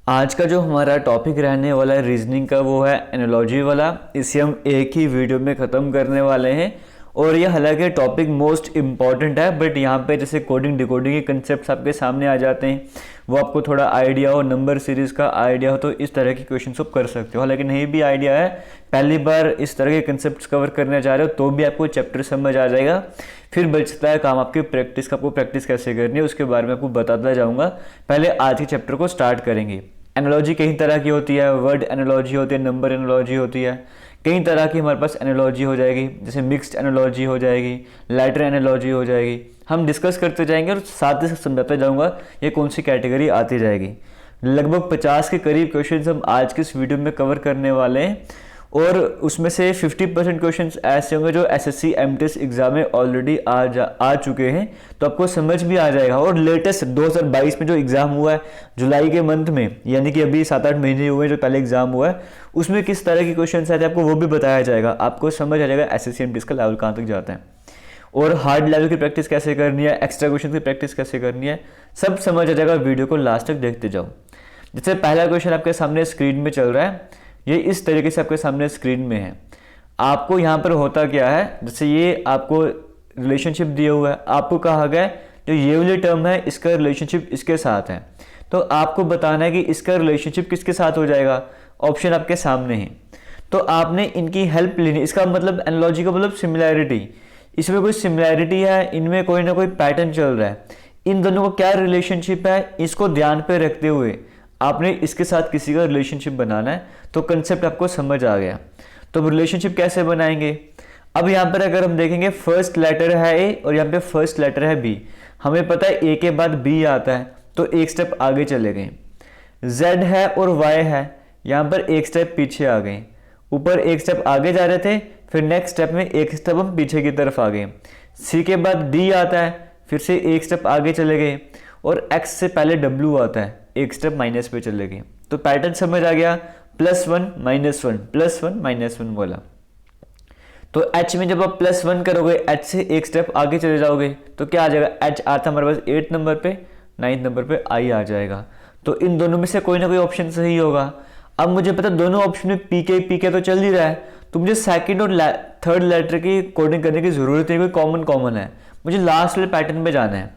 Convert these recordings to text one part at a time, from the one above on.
आज का जो हमारा टॉपिक रहने वाला है रीजनिंग का वो है एनालॉजी वाला। इसे हम एक ही वीडियो में ख़त्म करने वाले हैं और ये हालांकि टॉपिक मोस्ट इम्पॉर्टेंट है, बट यहाँ पे जैसे कोडिंग डिकोडिंग के कंसेप्ट आपके सामने आ जाते हैं, वो आपको थोड़ा आइडिया हो, नंबर सीरीज़ का आइडिया हो, तो इस तरह की क्वेश्चन आप कर सकते हो। हालांकि नहीं भी आइडिया है, पहली बार इस तरह के कंसेप्ट कवर करने जा रहे हो तो भी आपको चैप्टर समझ आ जाएगा। फिर बचता है काम आपकी प्रैक्टिस का, आपको प्रैक्टिस कैसे करनी है उसके बारे में आपको बताता जाऊँगा। पहले आज के चैप्टर को स्टार्ट करेंगे। एनालॉजी कई तरह की होती है, वर्ड एनालॉजी होती है, नंबर एनालॉजी होती है, कई तरह की हमारे पास एनालॉजी हो जाएगी, जैसे मिक्स्ड एनालॉजी हो जाएगी, लैटर एनालॉजी हो जाएगी। हम डिस्कस करते जाएंगे और साथ ही साथ समझाता जाऊंगा ये कौन सी कैटेगरी आती जाएगी। लगभग 50 के करीब क्वेश्चंस हम आज के इस वीडियो में कवर करने वाले हैं और उसमें से 50% क्वेश्चंस ऐसे होंगे जो एसएससी एमटीएस एग्जाम में ऑलरेडी आ चुके हैं, तो आपको समझ भी आ जाएगा। और लेटेस्ट 2022 में जो एग्ज़ाम हुआ है जुलाई के मंथ में, यानी कि अभी 7-8 महीने हुए जो पहले एग्जाम हुआ है, उसमें किस तरह के क्वेश्चन आए थे आपको वो भी बताया जाएगा। आपको समझ आ जाएगा एसएससी एमटीएस का लेवल कहाँ तक जाता है और हार्ड लेवल की प्रैक्टिस कैसे करनी है, एक्स्ट्रा क्वेश्चन की प्रैक्टिस कैसे करनी है, सब समझ आ जाएगा। वीडियो को लास्ट तक देखते जाओ। जैसे पहला क्वेश्चन आपके सामने स्क्रीन में चल रहा है, ये इस तरीके से आपके सामने स्क्रीन में है। आपको यहाँ पर होता क्या है, जैसे ये आपको रिलेशनशिप दिया हुआ है, आपको कहा गया जो ये वाली टर्म है इसका रिलेशनशिप इसके साथ है, तो आपको बताना है कि इसका रिलेशनशिप किसके साथ हो जाएगा। ऑप्शन आपके सामने है, तो आपने इनकी हेल्प लेनी। इसका मतलब एनालॉजी का मतलब सिमिलैरिटी, इसमें कोई सिमिलैरिटी है, इनमें कोई ना कोई पैटर्न चल रहा है, इन दोनों का क्या रिलेशनशिप है, इसको ध्यान पे रखते हुए आपने इसके साथ किसी का रिलेशनशिप बनाना है। तो कंसेप्ट आपको समझ आ गया। तो रिलेशनशिप कैसे बनाएंगे, अब यहाँ पर अगर हम देखेंगे फर्स्ट लेटर है ए और यहाँ पे फर्स्ट लेटर है बी, हमें पता है ए के बाद बी आता है, तो एक स्टेप आगे चले गए। जेड है और वाई है, यहाँ पर एक स्टेप पीछे आ गए, ऊपर एक स्टेप आगे जा रहे थे, फिर नेक्स्ट स्टेप में एक स्टेप हम पीछे की तरफ आ गए। सी के बाद डी आता है, फिर से एक स्टेप आगे चले गए, और एक्स से पहले डब्ल्यू आता है, एक स्टेप माइनस पे चले गए। तो पैटर्न समझ आ गया, +1 -1 +1 -1 वाला। तो एच में जब आप +1 करोगे, एच से एक स्टेप आगे चले जाओगे, तो क्या आ जाएगा, एच आता हमारे पास 8 नंबर पे, 9 नंबर पे आई आ जाएगा। तो इन दोनों में से कोई ना कोई ऑप्शन सही होगा। अब मुझे पता दोनों ऑप्शन में पीके तो चल ही रहा है, तो मुझे सेकंड और थर्ड लेटर की कोडिंग करने की जरूरत है, कोई कॉमन है, मुझे लास्ट वाले पैटर्न में जाना है।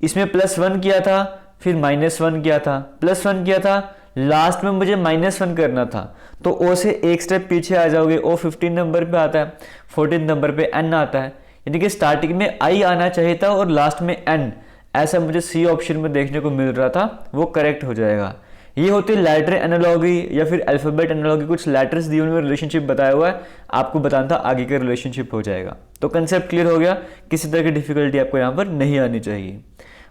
इसमें +1 किया था, फिर -1 किया था, +1 किया था, लास्ट में मुझे -1 करना था, तो ओ से एक स्टेप पीछे आ जाओगे। ओ 15 नंबर पे आता है, 14 नंबर पे एन आता है, यानी कि स्टार्टिंग में आई आना चाहिए था और लास्ट में एन, ऐसा मुझे सी ऑप्शन में देखने को मिल रहा था, वो करेक्ट हो जाएगा। ये होती है लेटर एनालॉजी या फिर अल्फाबेट एनालॉजी, कुछ लेटर्स दिए उनमें रिलेशनशिप बताया हुआ है, आपको बताना था आगे का रिलेशनशिप हो जाएगा। तो कंसेप्ट क्लियर हो गया, किसी तरह की डिफिकल्टी आपको यहाँ पर नहीं आनी चाहिए।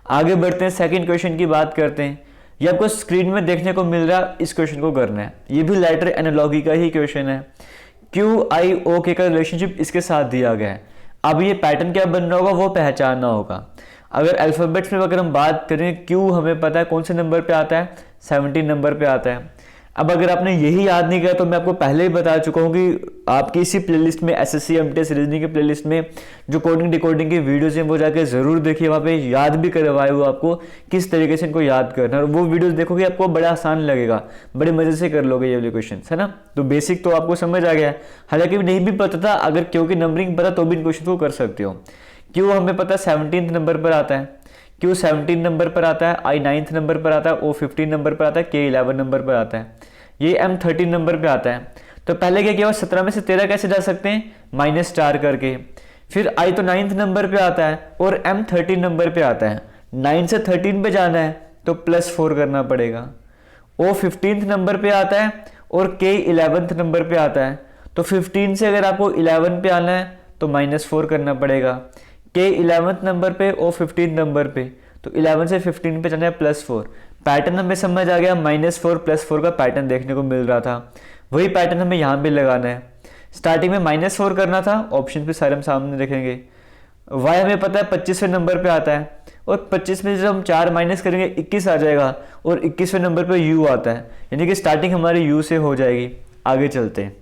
आगे बढ़ते हैं, सेकंड क्वेश्चन की बात करते हैं। ये आपको स्क्रीन में देखने को मिल रहा है, इस क्वेश्चन को करना है। ये भी लेटर एनालॉजी का ही क्वेश्चन है। क्यू आई ओ के का रिलेशनशिप इसके साथ दिया गया है। अब ये पैटर्न क्या बन रहा होगा वो पहचानना होगा। अगर अल्फाबेट्स में अगर हम बात करें, क्यू हमें पता है कौन से नंबर पे आता है, 17 नंबर पे आता है। अब अगर आपने यही याद नहीं किया तो मैं आपको पहले ही बता चुका हूँ कि आपकी इसी प्लेलिस्ट में, एसएससी एमटीएस रीजनिंग के प्लेलिस्ट में जो कोडिंग डिकोडिंग की वीडियोस हैं वो जाके जरूर देखिए, वहाँ पे याद भी करवाए हुआ आपको किस तरीके से इनको याद करना है, और वो वीडियोस देखोगे आपको बड़ा आसान लगेगा, बड़े मजे से कर लोगे ये वाले क्वेश्चन, है ना। तो बेसिक तो आपको समझ आ गया, हालांकि नहीं भी पता था, अगर क्योंकि नंबरिंग पता तो भी इन क्वेश्चन को कर सकते हो। क्यों हमें पता है 17 नंबर पर आता है, क्यू 17 नंबर पर आता है, आई 9th नंबर पर आता है, ओ 15 नंबर पर आता है, के 11 नंबर पर आता है, ये एम 13 नंबर पे आता है। तो पहले क्या किया, 17 में से 13 कैसे जा सकते हैं, -4 करके। फिर आई तो 9th नंबर पे आता है और एम 13 नंबर पे आता है, 9 से 13 पे जाना है तो +4 करना पड़ेगा। ओ 15th नंबर पे आता है और के 11th नंबर पे आता है, तो 15 से अगर आपको 11 पे आना है तो -4 करना पड़ेगा। के 11th नंबर पे, ओ 15 नंबर पे, तो 11 से 15 पे जाना है +4। पैटर्न हमें समझ आ गया, -4 +4 का पैटर्न देखने को मिल रहा था, वही पैटर्न हमें यहाँ पे लगाना है। स्टार्टिंग में -4 करना था, ऑप्शन पे सारे हम सामने देखेंगे। वाई हमें पता है 25वें नंबर पे आता है, और 25 में जब हम 4 माइनस करेंगे 21 आ जाएगा, और 21वें नंबर पे यू आता है, यानी कि स्टार्टिंग हमारी यू से हो जाएगी। आगे चलते हैं,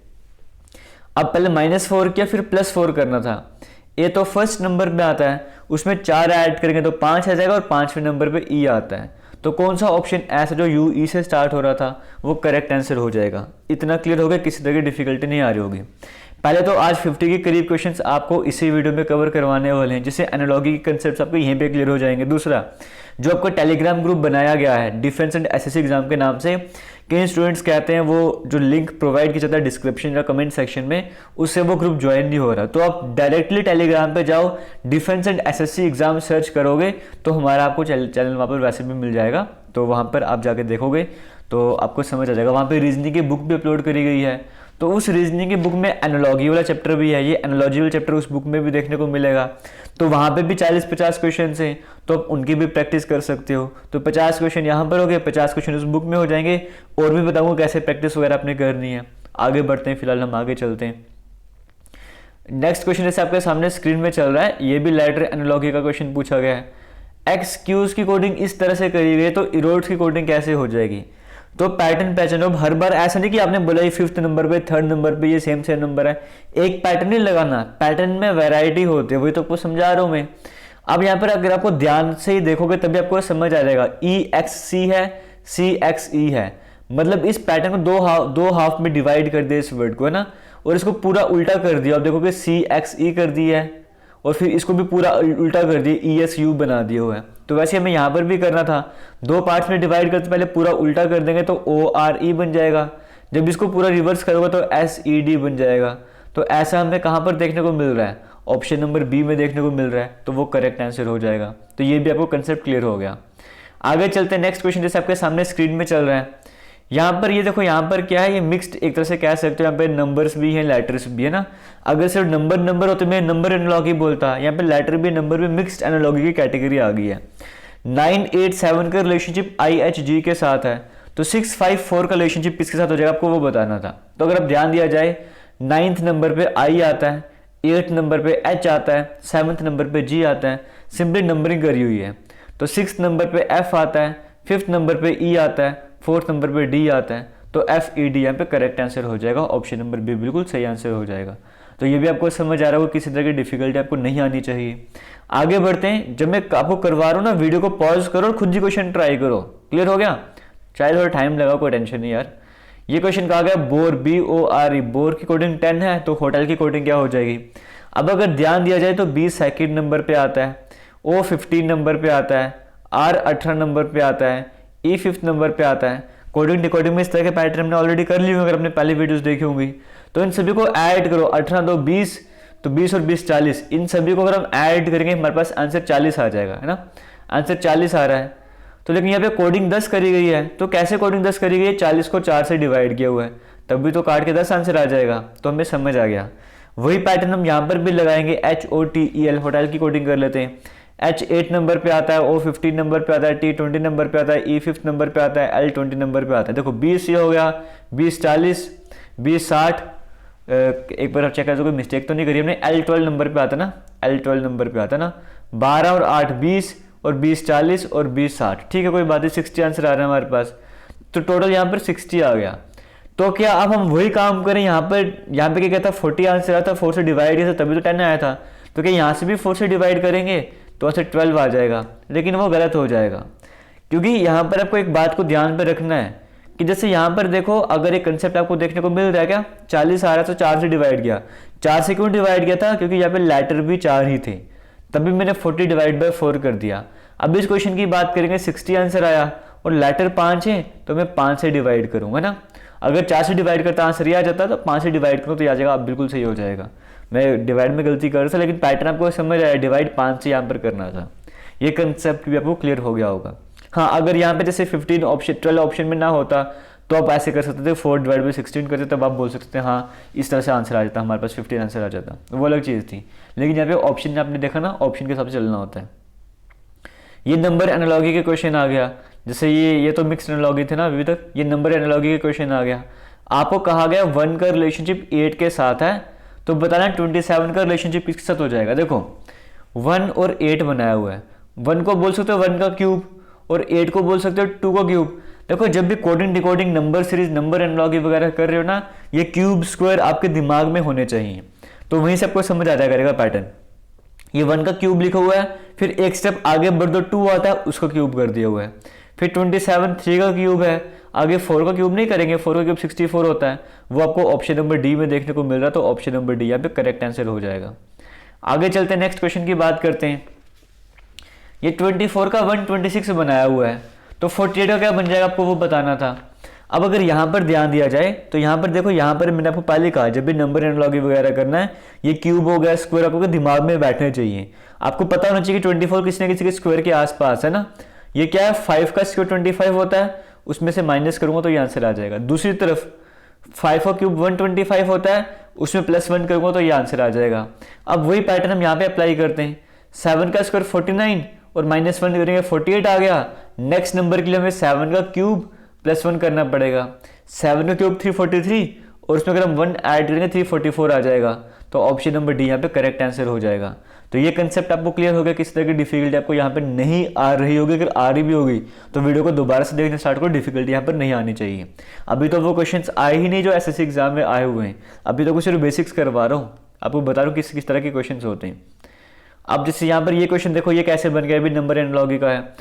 अब पहले -4 किया, फिर +4 करना था। ये तो फर्स्ट नंबर पे आता है, उसमें 4 ऐड करेंगे तो 5 आ जाएगा, और 5वें नंबर पे ई आता है, तो कौन सा ऑप्शन ऐसा जो यू ई से स्टार्ट हो रहा था वो करेक्ट आंसर हो जाएगा। इतना क्लियर हो गया, किसी तरह की डिफिकल्टी नहीं आ रही होगी। पहले तो आज 50 के करीब क्वेश्चंस आपको इसी वीडियो में कवर करवाने वाले हैं, जिससे एनालॉजी के कंसेप्ट्स आपको यहीं पे क्लियर हो जाएंगे। दूसरा, जो आपका टेलीग्राम ग्रुप बनाया गया है डिफेंस एंड एसएससी एग्जाम के नाम से, कई स्टूडेंट्स कहते हैं वो जो लिंक प्रोवाइड किया जाता है डिस्क्रिप्शन या कमेंट सेक्शन में, उससे वो ग्रुप ज्वाइन नहीं हो रहा। तो आप डायरेक्टली टेलीग्राम पे जाओ, defence and SSC exam search करोगे तो हमारा आपको चैनल वहाँ पर वैसे भी मिल जाएगा। तो वहाँ पर आप जाके देखोगे तो आपको समझ आ जाएगा। वहाँ पे रीजनिंग की बुक भी अपलोड करी गई है, तो उस रीजनिंग की बुक में एनालॉजी वाला चैप्टर भी है, ये एनालॉजी वाला चैप्टर उस बुक में भी देखने को मिलेगा। तो वहाँ पे भी 40-50 क्वेश्चन हैं, तो आप उनकी भी प्रैक्टिस कर सकते हो। तो 50 क्वेश्चन यहाँ पर हो गए, 50 क्वेश्चन उस बुक में हो जाएंगे। और भी बताऊँगा कैसे प्रैक्टिस वगैरह आपने करनी है। आगे बढ़ते हैं, फिलहाल हम आगे चलते हैं। नेक्स्ट क्वेश्चन जैसे आपके सामने स्क्रीन में चल रहा है, ये भी लेटर एनालॉजी का क्वेश्चन पूछा गया है। एक्सक्यूज की कोडिंग इस तरह से करी गई है, तो इरोड्स की कोडिंग कैसे हो जाएगी। तो पैटर्न पहचानो। हर बार ऐसा नहीं कि आपने बोला ये 5th नंबर पे 3rd नंबर पे ये सेम नंबर है, एक पैटर्न नहीं लगाना। पैटर्न में वैरायटी होती है, वही तो आपको समझा रहा हूँ मैं। अब यहाँ पर अगर आपको ध्यान से ही देखोगे तभी आपको समझ आ जाएगा। EXC है, CXE है, मतलब इस पैटर्न को दो हाफ में डिवाइड कर दिया इस वर्ड को, है ना, और इसको पूरा उल्टा कर दिया। आप देखोगे CXE कर दिया है और फिर इसको भी पूरा उल्टा कर दिया, ESU बना दिया हुआ है। तो वैसे हमें यहाँ पर भी करना था, दो पार्ट्स में डिवाइड करते पहले पूरा उल्टा कर देंगे तो ORE बन जाएगा। जब इसको पूरा रिवर्स करोगे तो SED बन जाएगा। तो ऐसा हमें कहाँ पर देखने को मिल रहा है, ऑप्शन नंबर बी में देखने को मिल रहा है, तो वो करेक्ट आंसर हो जाएगा। तो ये भी आपको कंसेप्ट क्लियर हो गया। आगे चलते हैं, नेक्स्ट क्वेश्चन जैसे आपके सामने स्क्रीन में चल रहा है। यहाँ पर ये देखो, यहाँ पर क्या है, ये मिक्स्ड एक तरह से कह सकते हो। यहाँ पे नंबर्स भी हैं, लेटर्स भी है ना। अगर सिर्फ नंबर हो तो मैं नंबर एनालॉजी बोलता, यहाँ पे लेटर भी नंबर भी मिक्स्ड एनालॉजी की कैटेगरी आ गई है। 9, 8, 7 का रिलेशनशिप IHG के साथ है, तो 6, 5, 4 का रिलेशनशिप किसके साथ हो जाएगा, आपको वो बताना था। तो अगर आप ध्यान दिया जाए, 9th नंबर पे I आता है, 8th नंबर पे H आता है, 7th नंबर पे G आता है, सिंपली नंबरिंग करी हुई है। तो 6th नंबर पे F आता है, 5th नंबर पे E आता है, 4th नंबर पे D आता है, तो FED यहाँ पे करेक्ट आंसर हो जाएगा। ऑप्शन नंबर बी बिल्कुल सही आंसर हो जाएगा। तो ये भी आपको समझ आ रहा होगा, किसी तरह की डिफिकल्टी आपको नहीं आनी चाहिए। आगे बढ़ते हैं। जब मैं आपको करवा रहा हूँ ना, वीडियो को पॉज करो और खुद ही क्वेश्चन ट्राई करो। क्लियर हो गया, चाहे थोड़ा टाइम लगा, कोई टेंशन नहीं यार। ये क्वेश्चन कहा गया बोर, BORE, बोर की कोडिंग 10 है, तो होटल की कोडिंग क्या हो जाएगी। अब अगर ध्यान दिया जाए तो B 2nd नंबर पे आता है, O 15 नंबर पे आता है, R 18 नंबर पे आता है, E 5th नंबर पे आता है। कोडिंग डिकोडिंग में इस तरह के पैटर्न हमने ऑलरेडी कर लिए होंगे, अगर आपने पहले वीडियोस देखी होंगी। तो इन सभी को ऐड करो, 18 2 20, तो 20 और 20 40। इन सभी को अगर हम ऐड करेंगे हमारे पास आंसर 40 आ जाएगा, है ना। आंसर 40 आ रहा है। तो लेकिन यहाँ पे कोडिंग 10 करी गई है, तो कैसे कोडिंग 10 करी गई है, 40 को 4 से डिवाइड किया हुआ है, तब भी तो काट के 10 आंसर आ जाएगा। तो हमें समझ आ गया। वही पैटर्न हम यहाँ पर भी लगाएंगे, HOTEL, होटल की कोडिंग कर लेते हैं। H 8 नंबर पे आता है, O 15 नंबर पे आता है, T 20 नंबर पे आता है, E 5th नंबर पे आता है, L 20 नंबर पे आता है। देखो 20 ये हो गया, 20 40, 20 60। एक बार आप चेक कर, कोई मिस्टेक तो नहीं करी हमने। L 12 नंबर पे आता है ना, L 12 नंबर पे आता है ना। 12 और 8 20 और 20 40 और 20 60, ठीक है, कोई बात नहीं। 60 आंसर आ रहा है हमारे पास, तो टोटल यहाँ पर 60 आ गया। तो क्या अब हम वही काम करें, यहाँ पे क्या कहता, 40 आंसर आया था, 4 से डिवाइड किया था तभी तो 10 आया था। तो क्या यहाँ से भी 4 से डिवाइड करेंगे तो ऐसे 12 आ जाएगा, लेकिन वो गलत हो जाएगा। क्योंकि यहाँ पर आपको एक बात को ध्यान पे रखना है कि जैसे यहाँ पर देखो, अगर एक कंसेप्ट आपको देखने को मिल रहा है, क्या 40 आ रहा है तो 4 से डिवाइड किया। 4 से क्यों डिवाइड किया था, क्योंकि यहाँ पे लेटर भी 4 ही थे, तभी मैंने 40 डिवाइड बाय 4 कर दिया। अब इस क्वेश्चन की बात करेंगे, 60 आंसर आया और लेटर 5 है, तो मैं 5 से डिवाइड करूँगा ना। अगर 4 से डिवाइड करता आंसर ये आ जाता तो 5 से डिवाइड करूँ तो ये आ जाएगा। अब बिल्कुल सही हो जाएगा। मैं डिवाइड में गलती कर रहा था, लेकिन पैटर्न आपको समझ आया, डिवाइड 5 से यहाँ पर करना था। ये कंसेप्ट भी आपको क्लियर हो गया होगा। हाँ, अगर यहाँ पे जैसे 15 ऑप्शन 12 ऑप्शन में ना होता तो आप ऐसे कर सकते थे, 4 डिवाइड बाई 16 करते, तब आप बोल सकते हैं हाँ इस तरह से आंसर आ जाता, हमारे पास 15 आंसर आ जाता, वो अलग चीज़ थी। लेकिन यहाँ पे ऑप्शन में आपने देखा ना, ऑप्शन के हिसाब से चलना होता है। ये नंबर एनालॉजी के क्वेश्चन आ गया। जैसे ये तो मिक्स्ड एनालॉजी थे ना अभी तक, ये नंबर एनालॉजी के क्वेश्चन आ गया। आपको कहा गया 1 का रिलेशनशिप 8 के साथ है, तो बताना 27 का रिलेशनशिप किसके साथ हो जाएगा। देखो 1 और 8 बनाया हुआ है, 1 को बोल सकते हो 1 का क्यूब और 8 को बोल सकते हो 2 का क्यूब। देखो जब भी coding decoding number series number analogy वगैरह कर रहे हो ना, ये क्यूब स्क्वायर आपके दिमाग में होने चाहिए, तो वहीं से आपको समझ आ जाया करेगा पैटर्न। ये 1 का क्यूब लिखा हुआ है, फिर एक स्टेप आगे बढ़ दो 2 आता है, उसका क्यूब कर दिया हुआ है, फिर 27 3 का क्यूब है, आगे 4 का क्यूब नहीं करेंगे, 4 का क्यूब 64 होता है, वो आपको ऑप्शन नंबर डी में देखने को मिल रहा है, तो ऑप्शन नंबर डी यहाँ पे करेक्ट आंसर हो जाएगा। आगे चलते हैं, नेक्स्ट क्वेश्चन की बात करते हैं। ये 24 का 126 बनाया हुआ है, तो 48 का क्या बन जाएगा आपको वो बताना था। अब अगर यहाँ पर ध्यान दिया जाए तो यहाँ पर देखो, यहाँ पर मैंने आपको पहले कहा जब भी नंबर एनालॉजी वगैरह करना है, ये क्यूब हो गया, स्क्वायर, आपको दिमाग में बैठने चाहिए। आपको पता होना चाहिए कि 24 किसी न किसी के स्क्वायर के आसपास है ना। ये क्या है, 5 का स्क्वायर 25 होता है, उसमें से माइनस करूंगा तो ये आंसर आ जाएगा। दूसरी तरफ 5 का क्यूब 125 होता है, उसमें +1 करूंगा तो ये आंसर आ जाएगा। अब वही पैटर्न हम यहाँ पे अप्लाई करते हैं। 7 का स्क्वायर 49 और -1 करेंगे 48 आ गया। नेक्स्ट नंबर के लिए हमें 7 का क्यूब +1 करना पड़ेगा। 7 का क्यूब 343 और उसमें अगर हम 1 ऐड करेंगे 344 आ जाएगा, तो ऑप्शन नंबर डी यहाँ पे करेक्ट आंसर हो जाएगा। तो ये कंसेप्ट आपको क्लियर हो गया, किस तरह की डिफिकल्टी आपको यहाँ पे नहीं आ रही होगी। अगर आ रही भी होगी तो वीडियो को दोबारा से देखना स्टार्ट करो, डिफिकल्टी यहाँ पर नहीं आनी चाहिए। अभी तो वो क्वेश्चंस आए ही नहीं जो एसएससी एग्जाम में आए हुए हैं, अभी तो कुछ सिर्फ बेसिक्स करवा रहा हूँ, आपको बता रहा हूँ किस किस तरह के क्वेश्चन होते हैं। अब जैसे यहाँ पर ये क्वेश्चन देखो, ये कैसे बन गया, अभी नंबर एनालॉजी का है।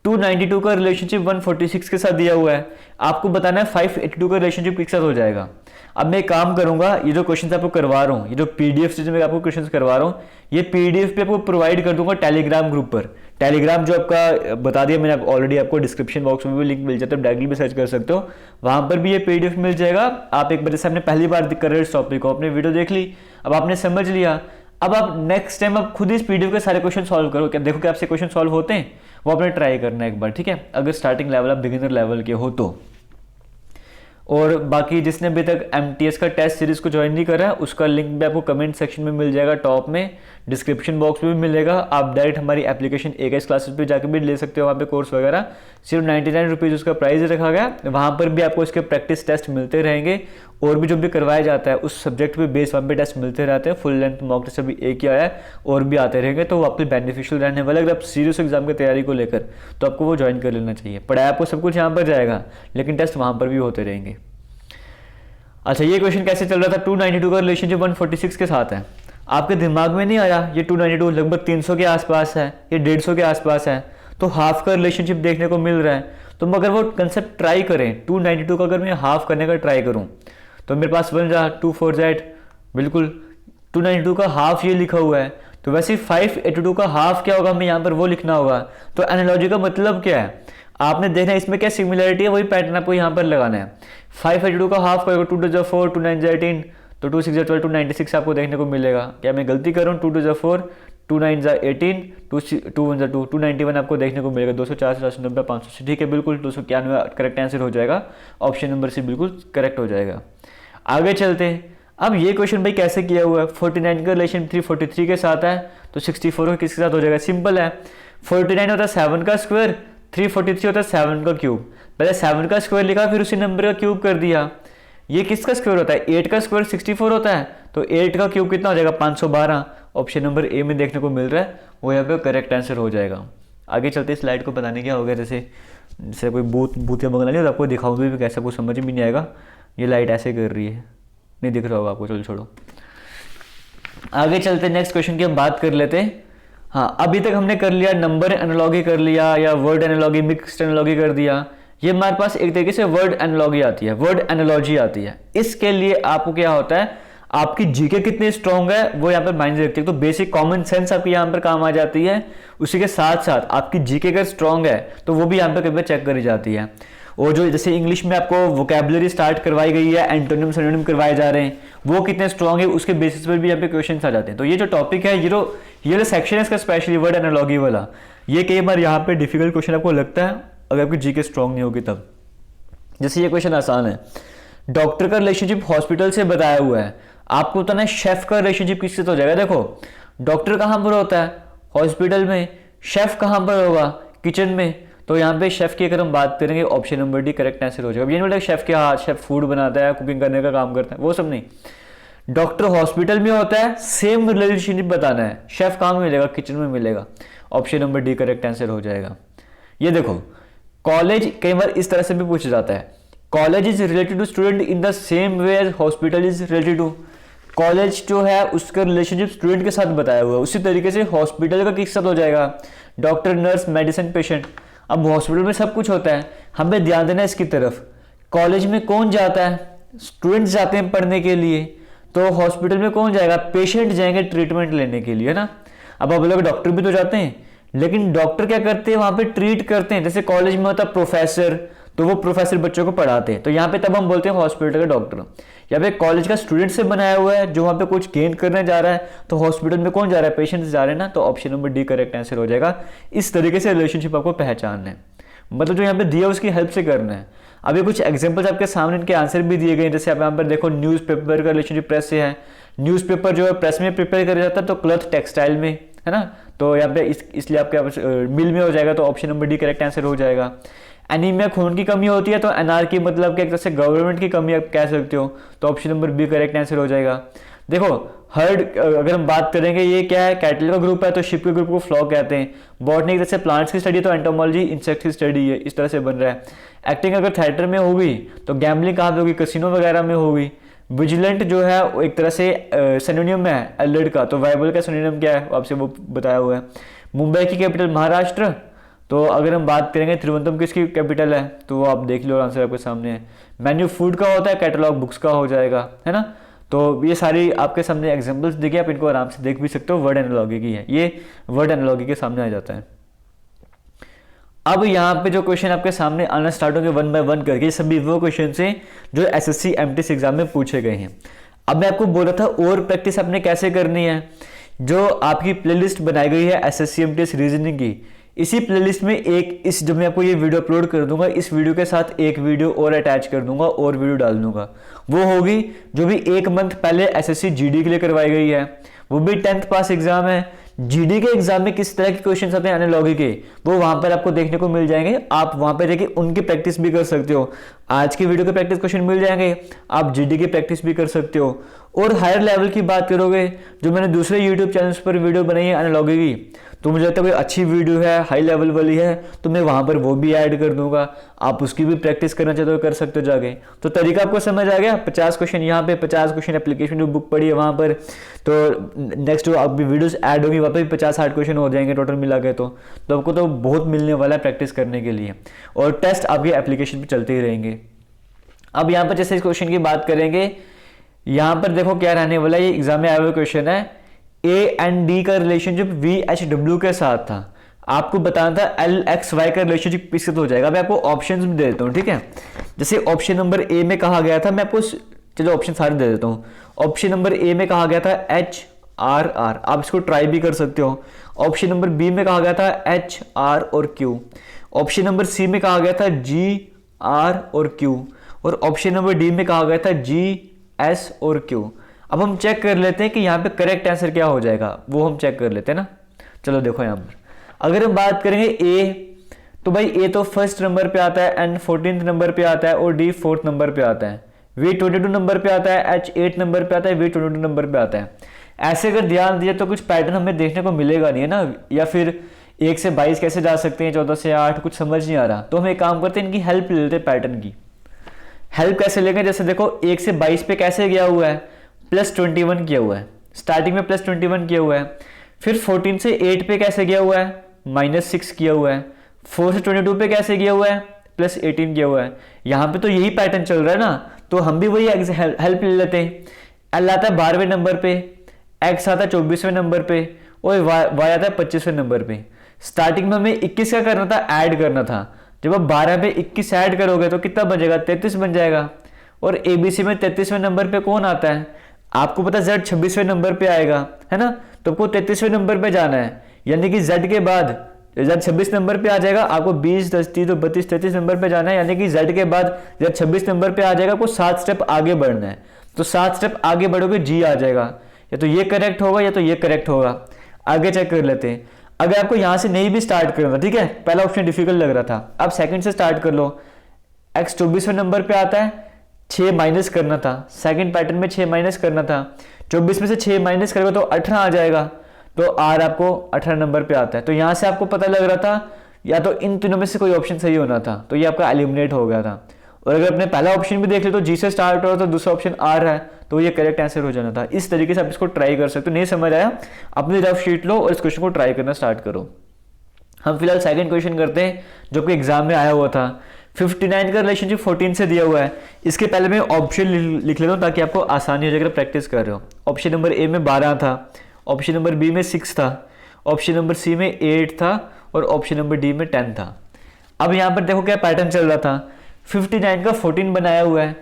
292 का रिलेशनशिप 146 के साथ दिया हुआ है, आपको बताना है 582 का रिलेशनशिप किसके साथ हो जाएगा। अब मैं एक काम करूंगा, ये जो क्वेश्चन आपको करवा रहा हूँ, ये जो पीडीएफ से जो मैं आपको क्वेश्चन करवा रहा हूँ, ये पीडीएफ पे आपको प्रोवाइड कर दूंगा टेलीग्राम ग्रुप पर। टेलीग्राम जो आपका बता दिया मैंने ऑलरेडी, आपको डिस्क्रिप्शन बॉक्स में भी लिंक मिल जाता है, डायरेक्टली भी सर्च कर सकते हो, वहां पर भी ये पीडीएफ मिल जाएगा। आप एक बार जैसे आपने पहली बार कर रहे हो इस टॉपिक को, आपने वीडियो देख ली, अब आपने समझ लिया, अब आप नेक्स्ट टाइम आप खुद इस पीडीएफ के सारे क्वेश्चन सॉल्व करो। क्या देखो कि आपसे क्वेश्चन सॉल्व होते हैं, वो आपने ट्राई करना है एक बार, ठीक है, अगर स्टार्टिंग लेवल आप बिगिनर लेवल के हो तो। और बाकी जिसने अभी तक एमटीएस का टेस्ट सीरीज को ज्वाइन नहीं करा है, उसका लिंक भी आपको कमेंट सेक्शन में मिल जाएगा, टॉप में डिस्क्रिप्शन बॉक्स में भी मिलेगा। आप डायरेक्ट हमारी एप्लीकेशन AKS क्लासेस पे जाकर भी ले सकते हो, वहाँ पे कोर्स वगैरह सिर्फ 99 रुपीज़ उसका प्राइस रखा गया। वहाँ पर भी आपको इसके प्रैक्टिस टेस्ट मिलते रहेंगे, और भी जो भी करवाया जाता है उस सब्जेक्ट पे बेस वहाँ पे टेस्ट मिलते रहते हैं। फुल लेंथ मॉक टेस्ट अभी एक ही आया है, और भी आते रहेंगे, तो वो आपके बेनिफिशियल रहने वाला है। अगर आप सीरियस एग्जाम की तैयारी को लेकर, तो आपको वो ज्वाइन कर लेना चाहिए। पढ़ाई आपको सब कुछ यहाँ पर जाएगा, लेकिन टेस्ट वहाँ पर भी होते रहेंगे। अच्छा, ये क्वेश्चन कैसे चल रहा था, 292 का रिलेशनशिप 146 के साथ है, आपके दिमाग में नहीं आया ये 292 लगभग 300 के आसपास है, ये 150 के आसपास है, तो हाफ का रिलेशनशिप देखने को मिल रहा है। तो अगर वो कंसेप्ट ट्राई करें, 292 का अगर मैं हाफ करने का ट्राई करूं, तो मेरे पास बन रहा 2 4 Z, बिल्कुल 292 का हाफ ये लिखा हुआ है, तो वैसे 582 का हाफ क्या होगा, हमें यहाँ पर वो लिखना होगा। तो एनालॉजी का मतलब क्या है, आपने देखना है इसमें क्या सिमिलरिटी है, वही पैटर्न आपको यहाँ पर लगाना है। 582 का हाफ करेगा 2 2 4 2 9 18, तो 2 6 12 296 आपको देखने को मिलेगा। क्या मैं गलती कर रहा हूँ, 2 2 4 2 9 18 2 1 2 291 आपको देखने को मिलेगा। 204 490 500, ठीक है, बिल्कुल 291 करेक्ट आंसर हो जाएगा, ऑप्शन नंबर सी बिल्कुल करेक्ट हो जाएगा। आगे चलते हैं। अब ये क्वेश्चन भाई कैसे किया हुआ है, 49 का रिलेशन 343 के साथ है, तो 64 किसके साथ हो जाएगा, सिंपल है। 49 होता है 7 का स्क्वायर, 343 होता है 7 का क्यूब। पहले 7 का स्क्वायर लिखा, फिर उसी नंबर का क्यूब कर दिया। ये किसका स्क्वायर होता है, 8 का स्क्वायर 64 होता है, तो 8 का क्यूब कितना हो जाएगा, 512। ऑप्शन नंबर ए में देखने को मिल रहा है, वो यहाँ पे करेक्ट आंसर हो जाएगा। आगे चलते स्लाइड को बताने क्या हो गया, जैसे कोई भूतिया बंगला नहीं होता, आपको दिखाऊँ भी कैसा कुछ समझ में नहीं आएगा। ये लाइट ऐसे कर रही है, नहीं दिख रहा होगा आपको, चलो छोड़ो। आगे चलते नेक्स्ट क्वेश्चन की हम बात कर लेते हैं। हाँ, अभी तक हमने कर लिया नंबर एनालॉजी कर लिया, या वर्ड एनालॉजी, मिक्स्ड एनालॉजी कर दिया। ये हमारे पास एक तरीके से वर्ड एनालॉजी आती है, वर्ड एनालॉजी आती है। इसके लिए आपको क्या होता है, आपकी जीके कितनी स्ट्रॉन्ग है वो यहाँ पर माइंड रखती है। तो बेसिक कॉमन सेंस आपकी यहाँ पर काम आ जाती है, उसी के साथ साथ आपकी जीके अगर स्ट्रॉन्ग है तो वो भी यहाँ पर कभी चेक करी जाती है। और जो जैसे इंग्लिश में आपको वोकैबुलरी स्टार्ट करवाई गई है, एंटोनिम सिनोनिम करवाए जा रहे हैं, वो कितने स्ट्रॉन्ग है उसके बेसिस पर भी यहाँ पे क्वेश्चन आ जाते हैं। तो ये जो टॉपिक है, ये जो सेक्शन है इसका स्पेशली वर्ड एनालॉजी वाला, ये कई बार यहाँ पे डिफिकल्ट क्वेश्चन आपको लगता है अगर आपकी जीके स्ट्रॉन्ग नहीं होगी तब। जैसे ये क्वेश्चन आसान है, डॉक्टर का रिलेशनशिप हॉस्पिटल से बताया हुआ है, आपको बताना है शेफ का रिलेशनशिप किससे हो जाएगा। देखो डॉक्टर कहाँ पर होता है, हॉस्पिटल में, शेफ कहाँ पर होगा, किचन में। तो यहाँ पे शेफ की अगर हम बात करेंगे, option number D correct answer हो जाएगा। ये नहीं बोला शेफ के हाथ, शेफ फूड बनाता है, कुकिंग करने का काम करता है, वो सब नहीं। डॉक्टर हॉस्पिटल में होता है, सेम रिलेशनशिप बताना है, शेफ कहाँ में मिलेगा, किचन में मिलेगा। Option number D correct answer हो जाएगा। ये देखो कॉलेज कई बार इस तरह से भी पूछा जाता है, college is related to student in the same way as hospital is related to. College जो है उसका रिलेशनशिप स्टूडेंट के साथ बताया हुआ है, उसी तरीके से हॉस्पिटल का किस साथ हो जाएगा, डॉक्टर, नर्स, मेडिसिन, पेशेंट। अब हॉस्पिटल में सब कुछ होता है, हमें ध्यान देना है इसकी तरफ। कॉलेज में कौन जाता है? स्टूडेंट्स जाते हैं पढ़ने के लिए। तो हॉस्पिटल में कौन जाएगा? पेशेंट जाएंगे ट्रीटमेंट लेने के लिए, है ना। अब आप बोलोगे डॉक्टर भी तो जाते हैं, लेकिन डॉक्टर क्या करते हैं? वहां पे ट्रीट करते हैं। जैसे कॉलेज में होता है प्रोफेसर, तो वो प्रोफेसर बच्चों को पढ़ाते हैं, तो यहाँ पे तब हम बोलते हैं हॉस्पिटल का डॉक्टर। या फिर कॉलेज का स्टूडेंट से बनाया हुआ है जो वहाँ पे कुछ गेन करने जा रहा है, तो हॉस्पिटल में कौन जा रहा है? पेशेंट्स जा रहे हैं ना, तो option number D correct answer हो जाएगा। इस तरीके से रिलेशनशिप आपको पहचानना है, मतलब जो यहाँ पे दिया उसकी हेल्प से करना है। अभी कुछ एग्जांपल्स आपके सामने, इनके आंसर भी दिए गए हैं। जैसे आप यहाँ पर देखो, न्यूज़पेपर का रिलेशनशिप प्रेस से है। न्यूज़पेपर जो है प्रेस में प्रिपेयर किया जाता है, तो क्लॉथ टेक्सटाइल में, है ना। तो यहाँ पे इसलिए आपके मिल में हो जाएगा, तो option number D correct answer हो जाएगा। एनीमिया, खून की कमी होती है, तो एनआर की मतलब कि एक तरह से गवर्नमेंट की कमी आप कह सकते हो, तो option number B correct answer हो जाएगा। देखो हर्ड अगर हम बात करेंगे, ये क्या है? कैटल का ग्रुप है, तो शिप के ग्रुप को फ्लॉक कहते हैं। बॉटनी की तरह से प्लांट्स की स्टडी, तो एंटोमोलॉजी इंसेक्ट की स्टडी है, इस तरह से बन रहा है। एक्टिंग अगर थिएटर में होगी, तो गैम्बलिंग कहाँ पे होगी? कैसीनो वगैरह में होगी। विजिलेंट जो है वो एक तरह से सिनोनियम है अलर्ट का, तो वाइबल का सिनोनियम क्या है आपसे वो बताया हुआ है। मुंबई की कैपिटल महाराष्ट्र, तो अगर हम बात करेंगे त्रिवेंद्रम किसकी कैपिटल है, तो वो आप देख लो, आंसर आपके सामने है। मेन्यू फूड का होता है, कैटलॉग बुक्स का हो जाएगा, है ना। तो ये सारी आपके सामने एग्जांपल्स देखिए, आप इनको आराम से देख भी सकते हो। वर्ड एनालॉजी की है, ये वर्ड एनालॉजी के सामने आ जाता है। अब यहाँ पे जो क्वेश्चन आपके सामने आना स्टार्ट होंगे वन बाय वन करके, सभी वो क्वेश्चन से जो एसएससी एमटीएस एग्जाम में पूछे गए हैं। अब मैं आपको बोला था और प्रैक्टिस आपने कैसे करनी है। जो आपकी प्लेलिस्ट बनाई गई है एसएससी एमटीएस रीजनिंग की, इसी प्लेलिस्ट में एक इस जो मैं आपको ये वीडियो अपलोड कर दूंगा, इस वीडियो के साथ एक वीडियो और अटैच कर दूंगा और वीडियो डाल दूंगा। वो होगी जो भी 1 मंथ पहले एसएससी जीडी के लिए करवाई गई है, वो भी 10th पास एग्जाम है। जीडी के एग्जाम में किस तरह के क्वेश्चन आते हैं एनालॉजी के, वो वहां पर आपको देखने को मिल जाएंगे। आप वहां पर जाके उनकी प्रैक्टिस भी कर सकते हो। आज की वीडियो के प्रैक्टिस क्वेश्चन मिल जाएंगे, आप जीडी की प्रैक्टिस भी कर सकते हो। और हायर लेवल की बात करोगे, जो मैंने दूसरे यूट्यूब चैनल्स पर वीडियो बनाई है एनालॉजी की, तो मुझे लगता है कोई अच्छी वीडियो है, हाई लेवल वाली है, तो मैं वहां पर वो भी ऐड कर दूंगा। आप उसकी भी प्रैक्टिस करना चाहते हो कर सकते हो जाके। तो तरीका आपको समझ आ गया। 50 क्वेश्चन यहाँ पे, 50 क्वेश्चन एप्लीकेशन जो बुक पड़ी है वहां पर। तो नेक्स्ट जो आप वीडियोस ऐड होगी वहाँ पे भी 50-60 क्वेश्चन हो जाएंगे टोटल मिला के। तो आपको तो बहुत मिलने वाला है प्रैक्टिस करने के लिए, और टेस्ट आपके एप्लीकेशन पे चलते ही रहेंगे। अब यहाँ पर जैसे इस क्वेश्चन की बात करेंगे, यहाँ पर देखो क्या रहने वाला है। ये एग्जाम में आया हुआ क्वेश्चन है। ए एंड डी का रिलेशनशिप वी एच डब्ल्यू के साथ था, आपको बताना था एल एक्स वाई का रिलेशनशिप किसके साथ हो जाएगा। मैं आपको ऑप्शंस भी दे देता हूँ, ठीक है। जैसे ऑप्शन नंबर ए में कहा गया था, मैं आपको चलो ऑप्शन सारे दे देता हूँ। ऑप्शन नंबर ए में कहा गया था एच आर आर, आप इसको ट्राई भी कर सकते हो। ऑप्शन नंबर बी में कहा गया था एच आर और क्यू। ऑप्शन नंबर सी में कहा गया था जी आर और क्यू। और ऑप्शन नंबर डी में कहा गया था जी एस और क्यू। अब हम चेक कर लेते हैं कि यहाँ पे करेक्ट आंसर क्या हो जाएगा, वो हम चेक कर लेते हैं ना। चलो देखो यहाँ पर अगर हम बात करेंगे ए, तो भाई ए तो फर्स्ट नंबर पे आता है, एन 14th नंबर पे आता है, और डी 4th नंबर पे आता है। वी 22 नंबर पे आता है, एच 8 नंबर पे आता है, वी 22 नंबर पे आता है। ऐसे अगर ध्यान दिए तो कुछ पैटर्न हमें देखने को मिलेगा नहीं, है ना। या फिर 1 से 22 कैसे जा सकते हैं, 14 से 8, कुछ समझ नहीं आ रहा। तो हम एक काम करते हैं, इनकी हेल्प ले लेते हैं। पैटर्न की हेल्प कैसे लेंगे? जैसे देखो 1 से 22 पे कैसे गया हुआ है, +21 किया हुआ है, स्टार्टिंग में +21 किया हुआ है। फिर 14 से 8 पे कैसे गया हुआ है, -6 किया हुआ है। 4 से 22 पे कैसे गया हुआ है, +18 किया हुआ है। यहाँ पे तो यही पैटर्न चल रहा है ना, तो हम भी वही हेल्प ले लेते हैं। एल आता है 12वें नंबर पे, एक्स आता है 24वें नंबर पे, और वाई आता है 25वें नंबर पे। स्टार्टिंग में हमें 21 का करना था, ऐड करना था। जब आप 12 पे 21 ऐड करोगे तो कितना बन जाएगा, 33 बन जाएगा। और एबीसी में 33वें नंबर पे कौन आता है, आपको पता है जेड 26वें नंबर पे आएगा, है ना। तो आपको 33वें नंबर पे जाना है, यानी कि जेड के बाद जेड 26 नंबर पे आ जाएगा। आपको 20, 10, 30, 32, 33 नंबर पे जाना है, यानी कि जेड के बाद जेड 26 नंबर पे आ जाएगा। आपको 7 स्टेप आगे बढ़ना है, तो 7 स्टेप आगे बढ़ोगे जी आ जाएगा। या तो ये करेक्ट होगा या तो ये करेक्ट होगा। आगे चेक कर लेते हैं। अगर आपको यहां से नहीं भी स्टार्ट करना, ठीक है, पहला ऑप्शन डिफिकल्ट लग रहा था, अब सेकंड से स्टार्ट कर लो। एक्स 24वें नंबर पे आता है, 6 माइनस करना था। सेकंड पैटर्न में 6 माइनस करना था। 24 में से 6 माइनस करोगे तो 18 आ जाएगा। तो आर आपको 18 नंबर पे आता है। तो यहां से आपको पता लग रहा था या तो इन तीनों में से कोई ऑप्शन सही होना था, तो ये आपका एलिमिनेट हो गया था। और अगर अपने पहला ऑप्शन भी देख ले तो जी से स्टार्ट हो रहा तो दूसरा ऑप्शन आर है, तो ये करेक्ट आंसर हो जाना था। इस तरीके से आप इसको ट्राई कर सकते हो। नहीं समझ आया, अपनी रफ शीट लो और इस क्वेश्चन को ट्राई करना स्टार्ट करो। हम फिलहाल सेकंड क्वेश्चन करते हैं जो कि एग्जाम में आया हुआ था। 59 का रिलेशनशिप 14 से दिया हुआ है। इसके पहले मैं ऑप्शन लिख लेता हूँ ताकि आपको आसानी हो जाए अगर प्रैक्टिस कर रहे हो। ऑप्शन नंबर ए में 12 था, ऑप्शन नंबर बी में 6 था, ऑप्शन नंबर सी में 8 था और ऑप्शन नंबर डी में 10 था। अब यहाँ पर देखो क्या पैटर्न चल रहा था। 59 का 14 बनाया हुआ है,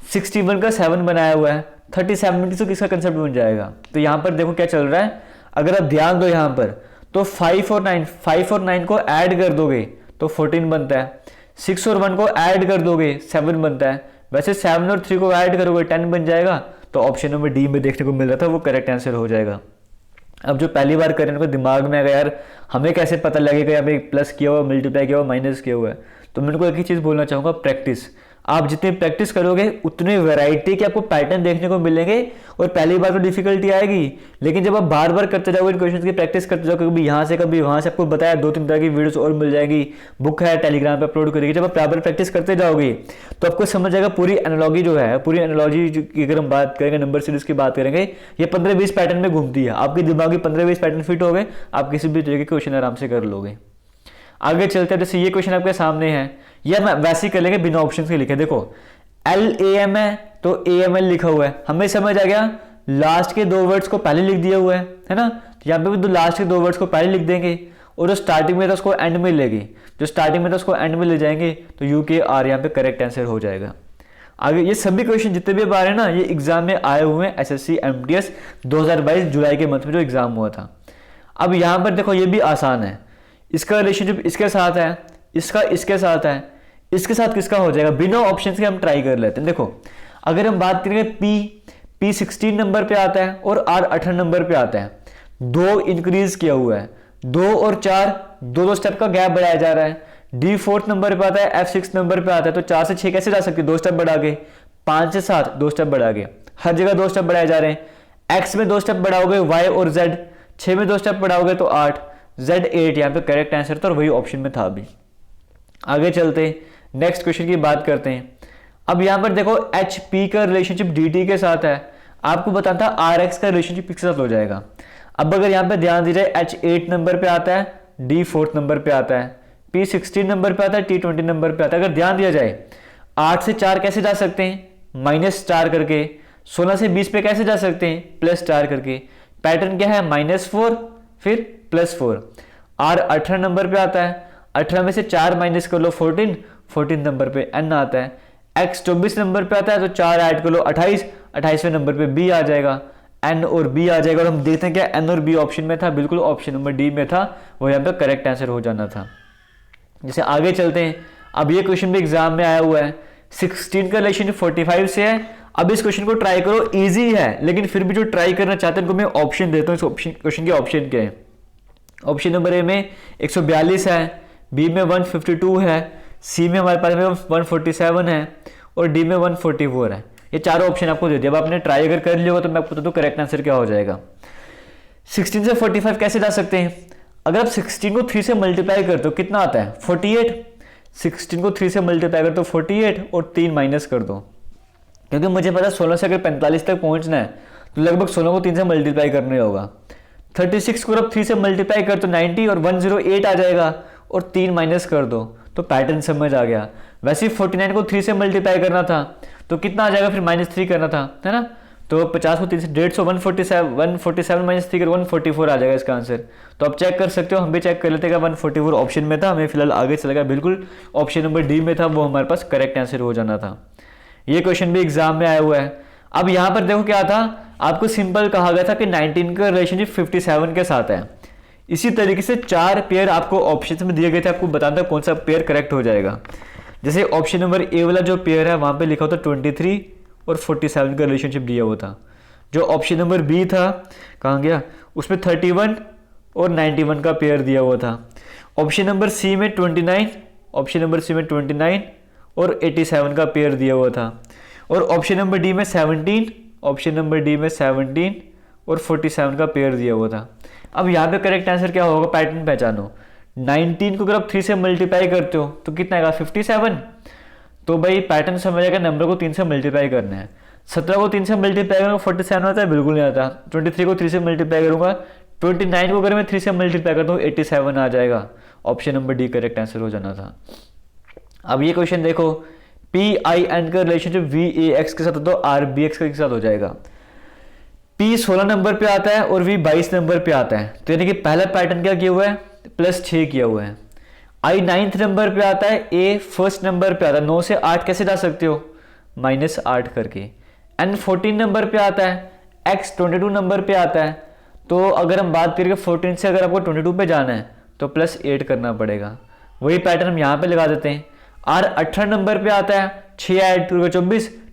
61 का 7 बनाया हुआ है, 30 70 से किसका कंसेप्ट बन जाएगा। तो यहाँ पर देखो क्या चल रहा है, अगर आप ध्यान दो यहाँ पर तो 5 और 9 को ऐड कर दोगे तो 14 बनता है, 6 और 1 को ऐड कर दोगे 7 बनता है, वैसे 7 और 3 को ऐड करोगे 10 बन जाएगा। तो ऑप्शन नंबर डी में देखने को मिल रहा था वो करेक्ट आंसर हो जाएगा। अब जो पहली बार करें उनको दिमाग में आएगा यार हमें कैसे पता लगेगा यहाँ पे प्लस किया हुआ, मल्टीप्लाई किया हुआ, माइनस किया हुआ है। तो मैं उनको एक ही चीज़ बोलना चाहूँगा, प्रैक्टिस। आप जितनी प्रैक्टिस करोगे उतनी वैरायटी के आपको पैटर्न देखने को मिलेंगे और पहली बार तो डिफिकल्टी आएगी, लेकिन जब आप बार बार करते जाओगे इन क्वेश्चंस की प्रैक्टिस करते जाओगे, कभी यहाँ से कभी वहाँ से, आपको बताया 2-3 तरह की वीडियोस और मिल जाएगी, बुक है टेलीग्राम पे अपलोड करेगी। जब आप बराबर प्रैक्टिस करते जाओगे तो आपको समझ जाएगा पूरी एनालॉजी जो है, पूरी एनालॉजी की अगर हम बात करेंगे, नंबर सीरीज की बात करेंगे, ये 15-20 पैटर्न में घूमती है। आपके दिमाग में 15-20 पैटर्न फिट हो गए, आप किसी भी तरीके के क्वेश्चन आराम से कर लोगे। आगे चलते हैं, जैसे ये क्वेश्चन आपके सामने है, ये हम वैसे ही कर लेंगे बिना ऑप्शन के लिखे। देखो LAM है तो AML लिखा हुआ है, हमें समझ आ गया। लास्ट के 2 वर्ड्स को पहले लिख दिया हुआ है ना, तो यहाँ पे भी तो लास्ट के 2 वर्ड्स को पहले लिख देंगे और जो स्टार्टिंग में था उसको एंड में लेंगे, जो स्टार्टिंग में था उसको एंड में ले जाएंगे, तो UKR यहाँ पे करेक्ट आंसर हो जाएगा। आगे ये सभी क्वेश्चन जितने भी बार है ना, ये एग्जाम में आए हुए हैं SSC MTS 2022 जुलाई के मंथ में जो एग्जाम हुआ था। अब यहाँ पर देखो ये भी आसान है, इसका रिलेशनशिप इसके साथ है, इसका इसके साथ है, इसके साथ किसका हो जाएगा, बिना ऑप्शन के हम ट्राई कर लेते हैं। देखो अगर हम बात करेंगे P 16 नंबर पे आता है और R 18 नंबर पे आता है, 2 इंक्रीज किया हुआ है, 2 और 4 2 स्टेप का गैप बढ़ाया जा रहा है। D 4 नंबर पे आता है, F 6 नंबर पे आता है, तो 4 से 6 कैसे जा सकते हैं, 2 स्टेप बढ़ा के, 5 से 7 2 स्टेप बढ़ा के, हर जगह 2 स्टेप बढ़ाए जा रहे हैं। X में 2 स्टेप बढ़ाओगे, Y और Z 6 में 2 स्टेप बढ़ाओगे तो 8, Z 8 यहाँ पे करेक्ट आंसर था और वही ऑप्शन में था अभी। आगे चलते नेक्स्ट क्वेश्चन की बात करते हैं। अब यहां पर देखो HP का रिलेशनशिप DT के साथ है, आपको बताना था RX का रिलेशनशिप किसके साथ हो जाएगा। अब अगर यहां पे ध्यान दी जाए, H 8 नंबर पे आता है, D 4 नंबर पे आता है, P 16 नंबर पे आता है, T 20 नंबर पे आता है। अगर ध्यान दिया जाए 8 से 4 कैसे जा सकते हैं, माइनस स्टार करके, 16 से 20 पे कैसे जा सकते हैं, प्लस स्टार करके। पैटर्न क्या है, -4 फिर +4। R 18 नंबर पे आता है, 18 में से 4 माइनस कर लो 14 नंबर पे N आता है। X 24 नंबर पे आता है तो 4 ऐड कर लो 28वें नंबर पे B आ जाएगा, N और B आ जाएगा। और हम देखते हैं क्या N और B ऑप्शन में था, बिल्कुल ऑप्शन नंबर डी में था, वो यहाँ पे करेक्ट आंसर हो जाना था। जैसे आगे चलते हैं, अब ये क्वेश्चन भी एग्जाम में आया हुआ है, 16 का रिलेशन 45 से है। अब इस क्वेश्चन को ट्राई करो, इजी है लेकिन फिर भी जो ट्राई करना चाहते हैं उनको मैं ऑप्शन देता हूँ। इस क्वेश्चन के ऑप्शन क्या है, ऑप्शन नंबर ए में 142 है, बी में 152 है, सी में हमारे पास में 147 है और डी में 144 है। ये चारों ऑप्शन आपको दे दिया। अब आपने ट्राई अगर कर लिया होगा तो मैं आपको बता दूं करेक्ट आंसर क्या हो जाएगा। 16 से 45 कैसे जा सकते हैं, अगर आप 16 को 3 से मल्टीप्लाई करते हो कितना आता है 48। 16 को 3 से मल्टीप्लाई करते हो 48 और 3 माइनस कर दो, क्योंकि मुझे पता है 16 से अगर 45 तक पहुंचना है तो लगभग 16 को 3 से मल्टीप्लाई करना होगा। 36 को अब 3 से मल्टीप्लाई कर तो 90 और 108 आ जाएगा और 3 माइनस कर दो, तो पैटर्न समझ आ गया। वैसे 49 को 3 से मल्टीप्लाई करना था तो कितना आ जाएगा, फिर -3 करना था, है ना। तो 50 को 3 से 150, 147 माइनस 3 कर 144 आ जाएगा इसका आंसर। तो आप चेक कर सकते हो, हम भी चेक कर लेते हैं 144 ऑप्शन में था, हमें फिलहाल आगे चलेगा, बिल्कुल ऑप्शन नंबर डी में था, वो हमारे पास करेक्ट आंसर हो जाना था। ये क्वेश्चन भी एग्जाम में आया हुआ है। अब यहाँ पर देखो क्या था, आपको सिंपल कहा गया था कि 19 का रिलेशनशिप 57 के साथ है। इसी तरीके से 4 पेयर आपको ऑप्शन में दिए गए थे, आपको बताना था कौन सा पेयर करेक्ट हो जाएगा। जैसे ऑप्शन नंबर ए वाला जो पेयर है वहां पे लिखा होता 23 और 47 का रिलेशनशिप दिया हुआ था। जो ऑप्शन नंबर बी था, कहाँ गया, उसमें 31 और 91 का पेयर दिया हुआ था। ऑप्शन नंबर सी में 29, ऑप्शन नंबर सी में 29 और 87 का पेयर दिया हुआ था। और ऑप्शन नंबर डी में 17, ऑप्शन नंबर डी में 17 और 47 का पेयर दिया हुआ था। अब यहाँ पे करेक्ट आंसर क्या होगा, पैटर्न पहचानो। 19 को अगर आप 3 से मल्टीप्लाई करते हो तो कितना आएगा 57, तो भाई पैटर्न समझ आएगा, नंबर को 3 से मल्टीप्लाई करना है। 17 को 3 से मल्टीप्लाई करूँगा 47 आता है, बिल्कुल नहीं आता। 23 को 3 से मल्टीप्लाई करूँगा, 29 को अगर मैं 3 से मल्टीप्लाई करता हूँ 87 आ जाएगा। Option number D correct answer हो जाना था। अब ये क्वेश्चन देखो, पी आई एन का रिलेशनशिप वी ए एक्स के साथ हो तो आर बी एक्स के साथ हो जाएगा। P 16 नंबर पे आता है और V 22 नंबर पे आता है, तो यानी कि पहला पैटर्न क्या किया हुआ है, +6 किया हुआ है। I 9th नंबर पे आता है, A फर्स्ट नंबर पे आता है, 9 से 8 कैसे डाल सकते हो, -8 करके। N 14 नंबर पे आता है, X 22 नंबर पे आता है, तो अगर हम बात करें 14 से अगर आपको 22 पे जाना है तो +8 करना पड़ेगा। वही पैटर्न हम यहाँ पे लगा देते हैं। R 18 नंबर पे आता है, 6 ऐड करोगे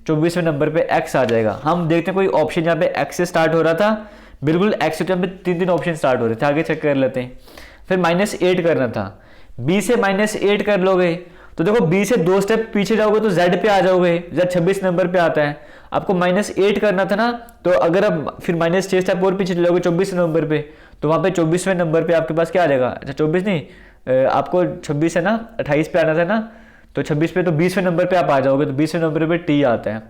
24वें नंबर पे x आ जाएगा। हम देखते हैं कोई ऑप्शन यहाँ पे x से स्टार्ट हो रहा था, बिल्कुल x से यहाँ पे 3 ऑप्शन स्टार्ट हो रहे थे, आगे चेक कर लेते हैं। फिर -8 करना था, b से -8 कर लोगे तो देखो b से 2 स्टेप पीछे जाओगे तो z पे आ जाओगे, z 26 नंबर पे आता है। आपको -8 करना था ना, तो अगर आप फिर -6 स्टेप और पीछे चलोगे 24 नंबर पे, तो वहाँ पे 24वें नंबर पे आपके पास क्या आ जाएगा, अच्छा 24 नहीं, आपको 26 है ना, 28 पे आना था ना, तो 26 पे तो 20वें नंबर पे आप आ जाओगे, तो 20वें नंबर पे t आता है।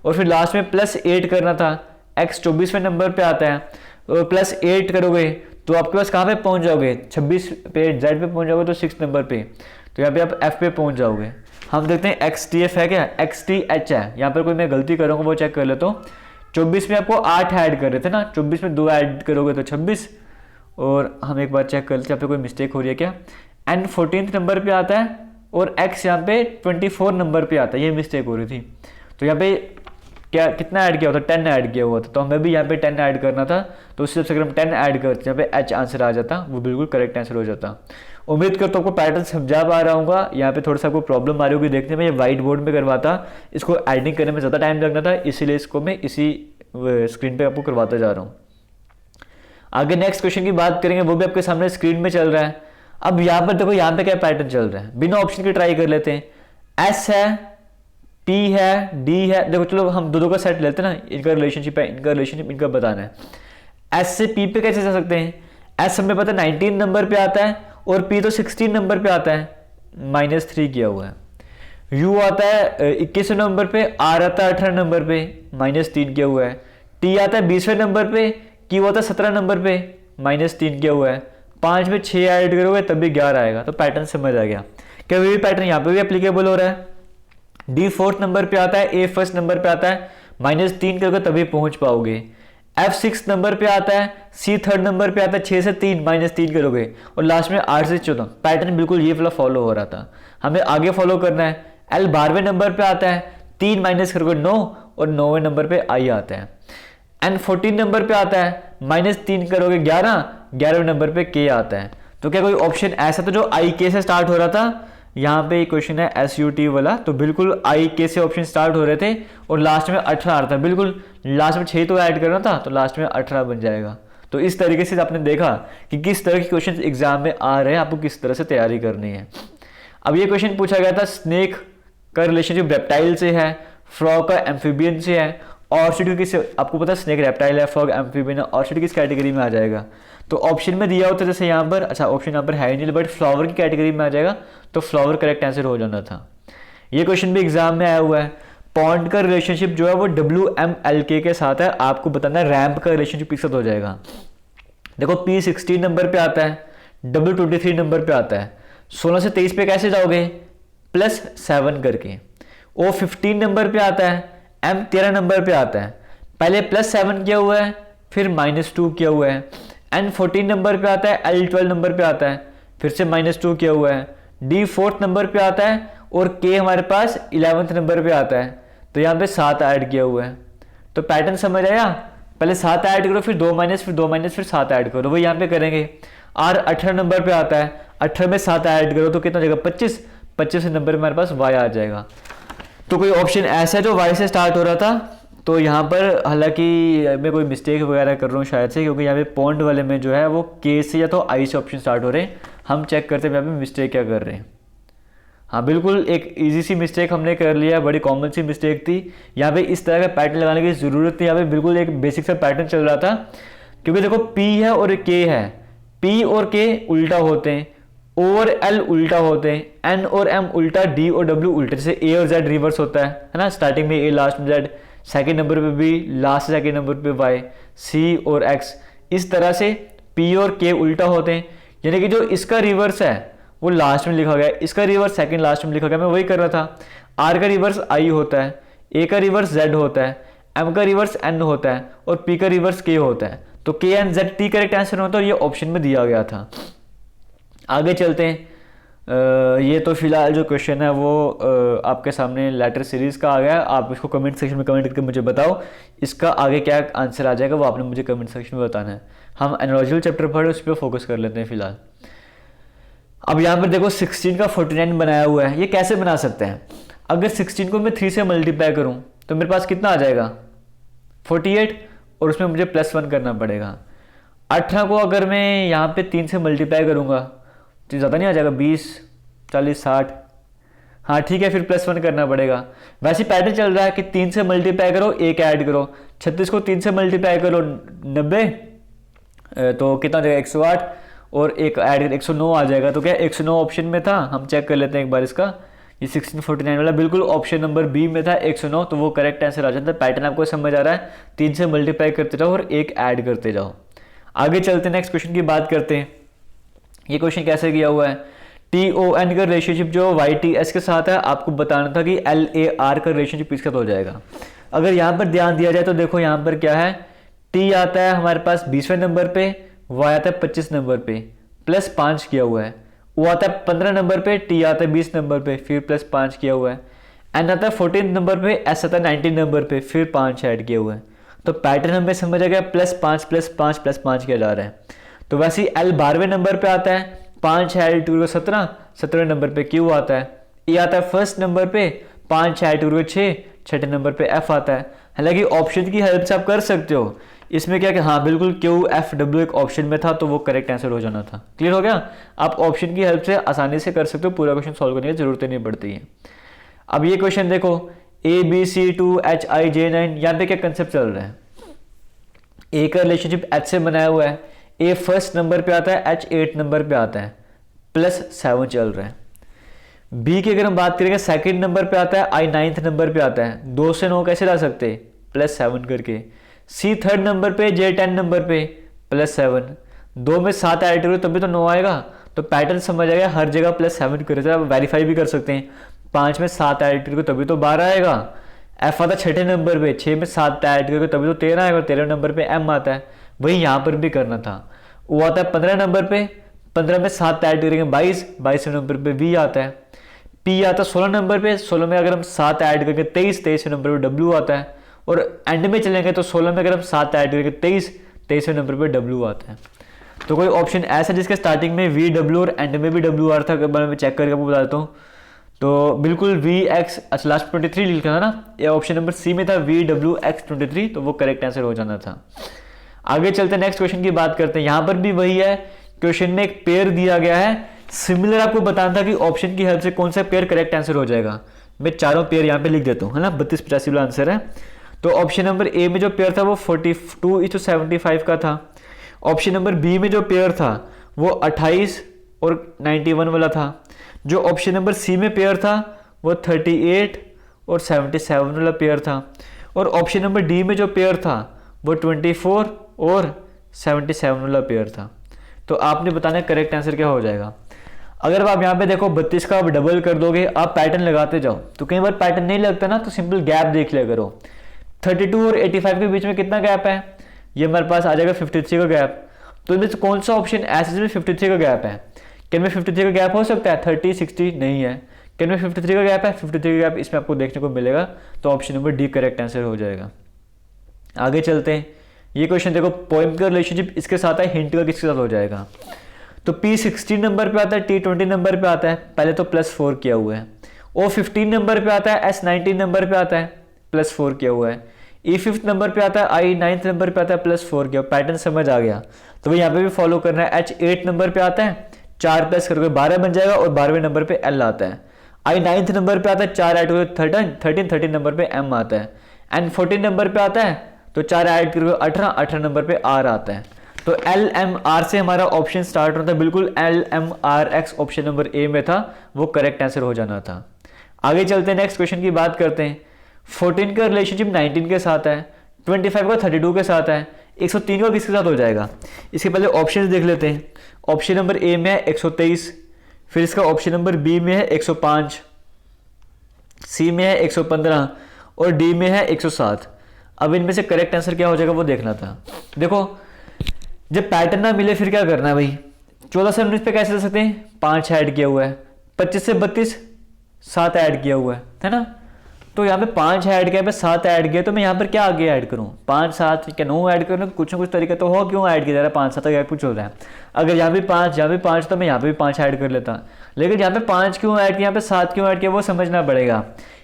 और फिर लास्ट में +8 करना था, x 24वें नंबर पे आता है, और +8 करोगे तो आपके पास कहाँ पे पहुँच जाओगे, 26 पे z पे पहुँच जाओगे तो 6 नंबर पे, तो यहाँ पे आप f पे पहुँच जाओगे। हम देखते हैं XTF है क्या, XTH है, यहाँ पर कोई मैं गलती करूँगा वो चेक कर लेता हूँ। 24 में आपको 8 ऐड कर रहे थे ना, 24 में 2 ऐड करोगे तो 26, और हम एक बार चेक कर लेते हैं यहाँ पे कोई मिस्टेक हो रही है क्या। N 14 नंबर पे आता है और x यहाँ पे 24 नंबर पे आता है, ये मिस्टेक हो रही थी। तो यहाँ पे क्या कितना ऐड किया हुआ था, 10 ऐड किया हुआ था, तो हमें भी यहाँ पे 10 ऐड करना था, तो उससे अगर हम 10 ऐड करते यहाँ पे h आंसर आ जाता, वो बिल्कुल करेक्ट आंसर हो जाता। उम्मीद करता हूँ आपको पैटर्न समझा पा रहा हूँ। यहाँ पे थोड़ा सा आपको प्रॉब्लम आ रही होगी देखने में, ये व्हाइट बोर्ड में करवाता, इसको एडिटिंग करने में ज़्यादा टाइम लगना था, इसीलिए इसको मैं इसी स्क्रीन पर आपको करवाता जा रहा हूँ। आगे नेक्स्ट क्वेश्चन की बात करेंगे, वो भी आपके सामने स्क्रीन में चल रहा है। अब यहाँ पर देखो, यहाँ पे क्या पैटर्न चल रहा है, बिना ऑप्शन के ट्राई कर लेते हैं। S है, T है, D है, देखो चलो हम दो का सेट लेते हैं ना, इनका रिलेशनशिप है, इनका बताना है। S से P पे कैसे जा सकते हैं, S हमें पता है 19 नंबर पे आता है और P तो 16 नंबर पे आता है, -3 किया हुआ है। U आता है 21 नंबर पे, R आता है 18 नंबर पे, -3 किया हुआ है। T आता है 20वें नंबर पे, Q आता है 17 नंबर पे, -3 किया हुआ है। 5 में 6 ऐड करोगे तब भी 11 आएगा, तो पैटर्न समझ आ गया। क्या वही पैटर्न यहाँ पे भी एप्लीकेबल हो रहा है। D 4th नंबर पे आता है, A फर्स्ट नंबर पे आता है, -3 करोगे तभी पहुंच पाओगे। F 6 नंबर पे आता है, C 3rd नंबर पे आता है, 6 से 3 -3 करोगे, और लास्ट में 8 से 14। पैटर्न बिल्कुल ये वाला फॉलो हो रहा था, हमें आगे फॉलो करना है। L 12वें नंबर पे आता है, 3 माइनस करोगे 9, और 9वें नंबर पे I आता है। N 14 नंबर पे आता है, -3 करोगे 11वें नंबर पे K आता है। तो क्या कोई ऑप्शन ऐसा था जो IK से स्टार्ट हो रहा था, यहाँ पे क्वेश्चन है SUT वाला, तो बिल्कुल IK से ऑप्शन स्टार्ट हो रहे थे और लास्ट में 18 आ रहा था, बिल्कुल लास्ट में 6 तो ऐड करना था, तो लास्ट में 18 बन जाएगा। तो इस तरीके से आपने देखा कि किस तरह के क्वेश्चन एग्जाम में आ रहे हैं, आपको किस तरह से तैयारी करनी है। अब ये क्वेश्चन पूछा गया था, स्नेक का रिलेशनशिप रेप्टाइल से है, फ्रॉग का एम्फीबियन से है, ऑर्चिड किस, आपको पता है स्नेक रेप्टाइल है, फ्रॉग एम्फीबियन है, ऑर्चिड किस कैटेगरी में आ जाएगा। तो ऑप्शन में दिया होता है जैसे यहाँ पर, अच्छा ऑप्शन यहाँ पर है नहीं, बट फ्लावर की कैटेगरी में आ जाएगा, तो फ्लावर करेक्ट आंसर हो जाना था। ये क्वेश्चन भी एग्जाम में आया हुआ है। पॉन्ड का रिलेशनशिप जो है वो WMLK के साथ है, आपको बताना है रैम्प का रिलेशनशिप किस साथ हो जाएगा। देखो P 16 नंबर पे आता है, W 23 नंबर पे आता है, 16 से 23 पे कैसे जाओगे, +7 करके। O 15 नंबर पे आता है, M 13 नंबर पे आता है, पहले +7 किया हुआ है, फिर -2 किया हुआ है। N 14 नंबर पे आता है, L 12 नंबर पे आता है, फिर से -2 किया हुआ है। D 4th नंबर पे आता है और K हमारे पास 11th नंबर पे आता है, तो यहाँ पे 7 ऐड किया हुआ है। तो पैटर्न समझ आया, पहले 7 ऐड करो, फिर 2 माइनस, फिर 2 माइनस, फिर 7 ऐड करो, वही यहाँ पे करेंगे। R 18 नंबर पे आता है, 18 में 7 ऐड करो तो कितना हो जाएगा, 25, 25 नंबर पे हमारे पास Y आ जाएगा। तो कोई ऑप्शन ऐसा है जो Y से स्टार्ट हो रहा था, तो यहाँ पर हालांकि मैं कोई मिस्टेक वगैरह कर रहा हूँ शायद से, क्योंकि यहाँ पे पॉन्ड वाले में जो है वो K से या तो I से ऑप्शन स्टार्ट हो रहे हैं। हम चेक करते हैं यहाँ पे मिस्टेक क्या कर रहे हैं। हाँ बिल्कुल एक इजी सी मिस्टेक हमने कर लिया, बड़ी कॉमन सी मिस्टेक थी। यहाँ पे इस तरह का पैटर्न लगाने की ज़रूरत थी, यहाँ पे बिल्कुल एक बेसिक सा पैटर्न चल रहा था। क्योंकि देखो P है और K है, P और K उल्टा होते हैं, O और L उल्टा होते हैं, N और M उल्टा, D और W उल्टा, जैसे A और Z रिवर्स होता है ना, स्टार्टिंग में A लास्ट में Z, सेकेंड नंबर पे B, लास्ट सेकेंड नंबर पे Y, C और X, इस तरह से P और K उल्टा होते हैं। यानी कि जो इसका रिवर्स है वो लास्ट में लिखा गया है, इसका रिवर्स सेकंड लास्ट में लिखा गया, मैं वही कर रहा था। आर का रिवर्स आई होता है, ए का रिवर्स जेड होता है, एम का रिवर्स एन होता है और पी का रिवर्स के होता है। तो K N Z T correct answer होता है और ये ऑप्शन में दिया गया था। आगे चलते हैं। ये तो फिलहाल जो क्वेश्चन है वो आपके सामने लेटर सीरीज का आ गया। आप इसको कमेंट सेक्शन में कमेंट करके मुझे बताओ इसका आगे क्या आंसर आ जाएगा, वो आपने मुझे कमेंट सेक्शन में बताना है। हम एनालॉजिकल चैप्टर पढ़े उस पर फोकस कर लेते हैं फिलहाल। अब यहाँ पर देखो 16 का 49 बनाया हुआ है, ये कैसे बना सकते हैं? अगर 16 को मैं 3 से मल्टीप्लाई करूँ तो मेरे पास कितना आ जाएगा 48, और उसमें मुझे +1 करना पड़ेगा। 18 को अगर मैं यहाँ पे 3 से मल्टीप्लाई करूँगा तो ज़्यादा नहीं आ जाएगा, 20 40 60, हाँ ठीक है, फिर +1 करना पड़ेगा। वैसे पैटर्न चल रहा है कि 3 से मल्टीप्लाई करो, एक ऐड करो। 36 को 3 से मल्टीप्लाई करो 90, तो कितना आ जाएगा 108, और एक ऐड 109 आ जाएगा। तो क्या 109 ऑप्शन में था? हम चेक कर लेते हैं एक बार इसका। ये 1649 वाला बिल्कुल ऑप्शन नंबर बी में था 109, तो वो करेक्ट आंसर आ जाता है। पैटर्न आपको समझ आ रहा है, 3 से मल्टीप्लाई करते जाओ और एक ऐड करते जाओ। आगे चलते हैं, नेक्स्ट क्वेश्चन की बात करते हैं। ये क्वेश्चन कैसे किया हुआ है? TON का रिलेशनशिप जो YTS के साथ है, आपको बताना था कि LAR का रिलेशनशिप इसके साथ हो जाएगा। अगर यहाँ पर ध्यान दिया जाए तो देखो यहाँ पर क्या है, T आता है हमारे पास 20वें नंबर पे, Y आता है 25 नंबर पे, +5 किया हुआ है। O आता है 15 नंबर पे, T आता है 20 नंबर पे, फिर +5 किया हुआ है। N आता है 14 नंबर पे, S आता है 19 नंबर पे, फिर 5 ऐड किया हुआ है। तो पैटर्न हमें समझ आ गया, +5 +5 +5 किया जा रहा है। तो वैसे L 12वें नंबर पे आता है, 5 ऐड 2 17, 17वें नंबर पे Q आता है। E आता है फर्स्ट नंबर पे, 5 ऐड 2 6, 6ठे नंबर पे F आता है। हालांकि ऑप्शन की हेल्प से आप कर सकते हो। इसमें क्या कि हाँ बिल्कुल QFW एक ऑप्शन में था, तो वो करेक्ट आंसर हो जाना था। क्लियर हो गया? आप ऑप्शन की हेल्प से आसानी से कर सकते हो, पूरा क्वेश्चन सॉल्व करने की जरूरत नहीं पड़ती है। अब ये क्वेश्चन देखो, ABC2HIJ9, यहाँ पे क्या कंसेप्ट चल रहा है? ए का रिलेशनशिप H से बनाया हुआ है, A फर्स्ट नंबर पे आता है, H 8 नंबर पे आता है, +7 चल रहा है। B की अगर हम बात करेंगे, सेकंड नंबर पे आता है, I 9th नंबर पे आता है, 2 से 9 कैसे ला सकते? +7 करके। C थर्ड नंबर पे, J 10 नंबर पे, +7। 2 में 7 ऐड करो तभी तो 9 आएगा। तो पैटर्न समझ आएगा, हर जगह +7 करें। आप वेरीफाई भी कर सकते हैं, 5 में 7 ऐड करो तभी तो 12 आएगा। F आता है 6ठे नंबर पे, 6 में 7 ऐड करो तभी तो 13 आएगा, 13 नंबर पे M आता है। वही यहाँ पर भी करना था। O आता है 15 नंबर पे, 15 में 7 ऐड करेंगे 22, 22 नंबर पे V आता है। P आता है 16 नंबर पे, 16 में अगर हम 7 ऐड करेंगे 23, 23 नंबर पे W आता है। और एंड में चलेंगे तो 16 में अगर हम 7 ऐड करेंगे 23, 23 नंबर पे W आता है। तो कोई ऑप्शन ऐसा जिसके स्टार्टिंग में VW और एंड में भी W आ रहा था, अगर मैं चेक करके आपको बता देता हूँ। तो बिल्कुल VX, अच्छा लास्ट 23 लिखा था ना, ये ऑप्शन नंबर C में था, VWX23, तो वो करेक्ट आंसर हो जाना था। आगे चलते हैं, नेक्स्ट क्वेश्चन की बात करते हैं। यहाँ पर भी वही है, क्वेश्चन में एक पेयर दिया गया है, सिमिलर आपको बताना था कि ऑप्शन की हेल्प से कौन सा पेयर करेक्ट आंसर हो जाएगा। मैं चारों पेयर यहाँ पे लिख देता हूँ, है ना, 32-85 वाला आंसर है। तो ऑप्शन नंबर ए में जो पेयर था वो 42:75 का था। ऑप्शन नंबर बी में जो पेयर था वो 28 और 91 वाला था। जो ऑप्शन नंबर सी में पेयर था वो 38 और 77 वाला पेयर था। और ऑप्शन नंबर डी में जो पेयर था वो 24 और 77 वाला पेयर था। तो आपने बताना करेक्ट आंसर क्या हो जाएगा। अगर आप यहाँ पे देखो 32 का आप डबल कर दोगे, आप पैटर्न लगाते जाओ, तो कई बार पैटर्न नहीं लगता ना, तो सिंपल गैप देख लिया करो। 32 और 85 के बीच में कितना गैप है? ये हमारे पास आ जाएगा 53 का गैप। तो इनमें से कौन सा ऑप्शन ऐसे में 53 का गैप है? क्या इनमें 53 का गैप हो सकता है? 30, 60 नहीं है। क्या इनमें 53 का गैप है? 53 का गैप इसमें आपको देखने को मिलेगा। तो option number D correct answer हो जाएगा। आगे चलते हैं। ये क्वेश्चन देखो, पोएम का रिलेशनशिप इसके साथ है, हिंट का किसके साथ हो जाएगा? तो P 16 नंबर पे आता है, T 20 नंबर पे आता है, पहले तो +4 किया हुआ है। O 15 नंबर पे आता है, S 19 नंबर पे आता है, +4 किया हुआ है। E 5th नंबर पे आता है, I 9th नंबर पे आता है, +4 किया। पैटर्न समझ आ गया। तो भाई यहाँ पे भी फॉलो करना है। H 8 नंबर पे आता है, 4 प्लस करके 12 बन जाएगा और 12वें नंबर पे L आता है। I 9th नंबर पे आता है, 4 ऐड करके 13 नंबर पे M आता है। N 14 नंबर पे आता है, तो 4 ऐड करके 18 नंबर पे R आता है। तो LMR से हमारा ऑप्शन स्टार्ट होता है, बिल्कुल LMRX ऑप्शन नंबर ए में था, वो करेक्ट आंसर हो जाना था। आगे चलते हैं, नेक्स्ट क्वेश्चन की बात करते हैं। 14 का रिलेशनशिप 19 के साथ है, 25 का 32 के साथ है, 103 का किसके साथ हो जाएगा? इसके पहले ऑप्शन देख लेते हैं। ऑप्शन नंबर ए में है 123, फिर इसका ऑप्शन नंबर बी में है 105, सी में है 115 और डी में है 107। अब इनमें से करेक्ट आंसर क्या हो जाएगा वो देखना था। देखो जब पैटर्न ना मिले फिर क्या करना है भाई, 14 से 19 पे कैसे जा सकते हैं, 5 ऐड किया हुआ है, 25 से 32 7 ऐड किया हुआ है ना। तो यहाँ पे 5 ऐड किया, पे 7 ऐड किया, तो मैं यहाँ पर क्या आगे ऐड करूँ, 5 7 क्या 9 ऐड करूँ, कुछ ना कुछ तरीका तो हो, क्यों ऐड किया जा रहा है 5 7 तक कुछ हो रहा है। अगर यहाँ भी 5 यहाँ भी 5 तो मैं यहाँ पे भी 5 ऐड कर लेता, लेकिन यहाँ पे 5 क्यों ऐड किया, यहाँ पे 7 क्यों ऐड किया वो समझना पड़ेगा।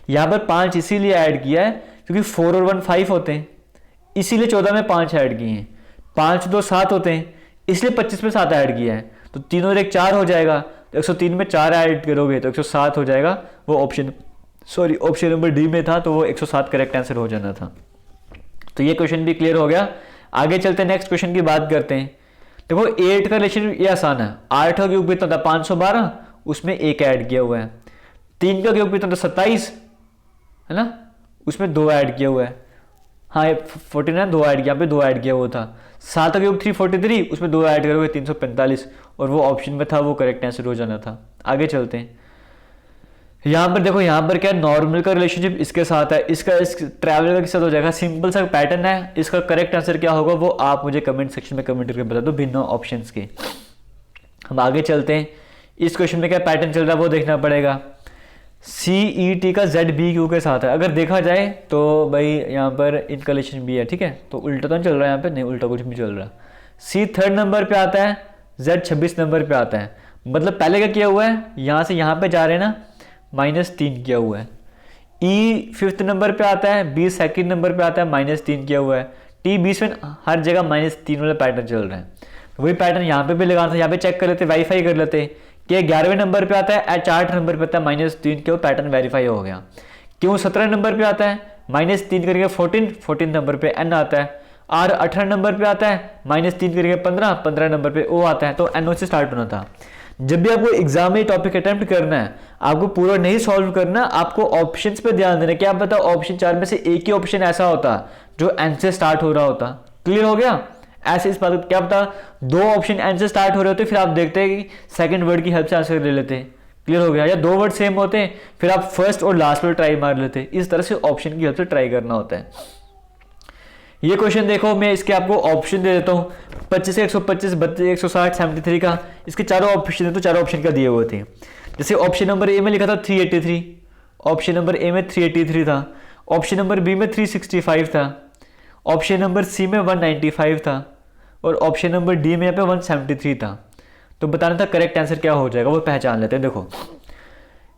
यहाँ पर 5 इसीलिए ऐड किया है क्योंकि 4 और 1 5 होते हैं, इसीलिए 14 में 5 ऐड किए हैं। 5 2 7 होते हैं, इसलिए 25 में 7 ऐड किया है, तो 3 और 1 4 हो जाएगा, तो 103 में 4 ऐड करोगे तो 107 हो जाएगा। वो ऑप्शन नंबर डी में था, तो वो 107 करेक्ट आंसर हो जाना था। तो ये क्वेश्चन भी क्लियर हो गया। आगे चलते हैं, नेक्स्ट क्वेश्चन की बात करते हैं। देखो 8 का रिलेशन ये आसान है, 8 का क्यूब कितना था 512, उसमें 1 ऐड किया हुआ है। 3 का क्यूब कितना था 27 है ना, उसमें 2 ऐड किया हुआ है, हाँ 49 2 ऐड किया, यहाँ पे 2 ऐड किया हुआ था। 7 का क्यूब 343, उसमें 2 ऐड करोगे 345, और वो ऑप्शन में था, वो करेक्ट आंसर हो जाना था। आगे चलते हैं। यहाँ पर देखो, यहाँ पर क्या नॉर्मल का रिलेशनशिप इसके साथ है, इसका इस ट्रैवल का किसके साथ हो जाएगा, सिंपल सा पैटर्न है। इसका करेक्ट आंसर क्या होगा वो आप मुझे कमेंट सेक्शन में कमेंट करके बता दो भिन्न ऑप्शंस के। हम आगे चलते हैं। इस क्वेश्चन में क्या पैटर्न चल रहा है वो देखना पड़ेगा। CET का ZBQ के साथ है, अगर देखा जाए तो भाई यहाँ पर इनका रिलेशन भी है, ठीक है, तो उल्टा तो नहीं चल रहा है यहाँ पे, नहीं उल्टा कुछ भी चल रहा। C 3rd नंबर पे आता है, Z 26 नंबर पे आता है, मतलब पहले क्या किया हुआ है, यहाँ से यहाँ पे जा रहे हैं ना, -3 किया हुआ है। E 5th नंबर पे आता है, B 2nd नंबर पे आता है, -3 किया हुआ है। T 20 में हर जगह -3 वाला पैटर्न चल रहा है, तो वही पैटर्न यहाँ पे भी लगाना था। यहाँ पे चेक कर लेते, वेरीफाई कर लेते कि 11वें नंबर पे आता है, 4 नंबर पे आता है -3 के, वो पैटर्न वेरीफाई हो गया। क्यों 17 नंबर पे आता है, -3 करके 14 नंबर पे N आता है। R 18 नंबर पे आता है, -3 करके 15 नंबर पे O आता है, तो NO से स्टार्ट होना था। जब भी आपको एग्जाम में टॉपिक अटेम्प्ट करना है, आपको पूरा नहीं सॉल्व करना, आपको ऑप्शंस पे ध्यान देना। क्या पता ऑप्शन 4 में से एक ही ऑप्शन ऐसा होता जो N से स्टार्ट हो रहा होता। क्लियर हो गया। ऐसे इस बात क्या पता 2 ऑप्शन N से स्टार्ट हो रहे होते, फिर आप देखते हैं कि सेकंड वर्ड की हेल्प से आंसर ले लेते। क्लियर हो गया। या 2 वर्ड सेम होते हैं, फिर आप फर्स्ट और लास्ट वर्ड ट्राई मार लेते। इस तरह से ऑप्शन की हेल्प से ट्राई करना होता है। ये क्वेश्चन देखो, मैं इसके आपको ऑप्शन दे देता हूँ, 25 से 125, 32, 160, 73 का। इसके चारों ऑप्शन है, तो चारों ऑप्शन का दिए हुए थे। जैसे ऑप्शन नंबर ए में लिखा था 383, ऑप्शन नंबर ए में 383 था, ऑप्शन नंबर बी में 365 था, ऑप्शन नंबर सी में 195 था, और ऑप्शन नंबर डी में यहाँ पे 173 था। तो बताना था करेक्ट आंसर क्या हो जाएगा, वो पहचान लेते हैं। देखो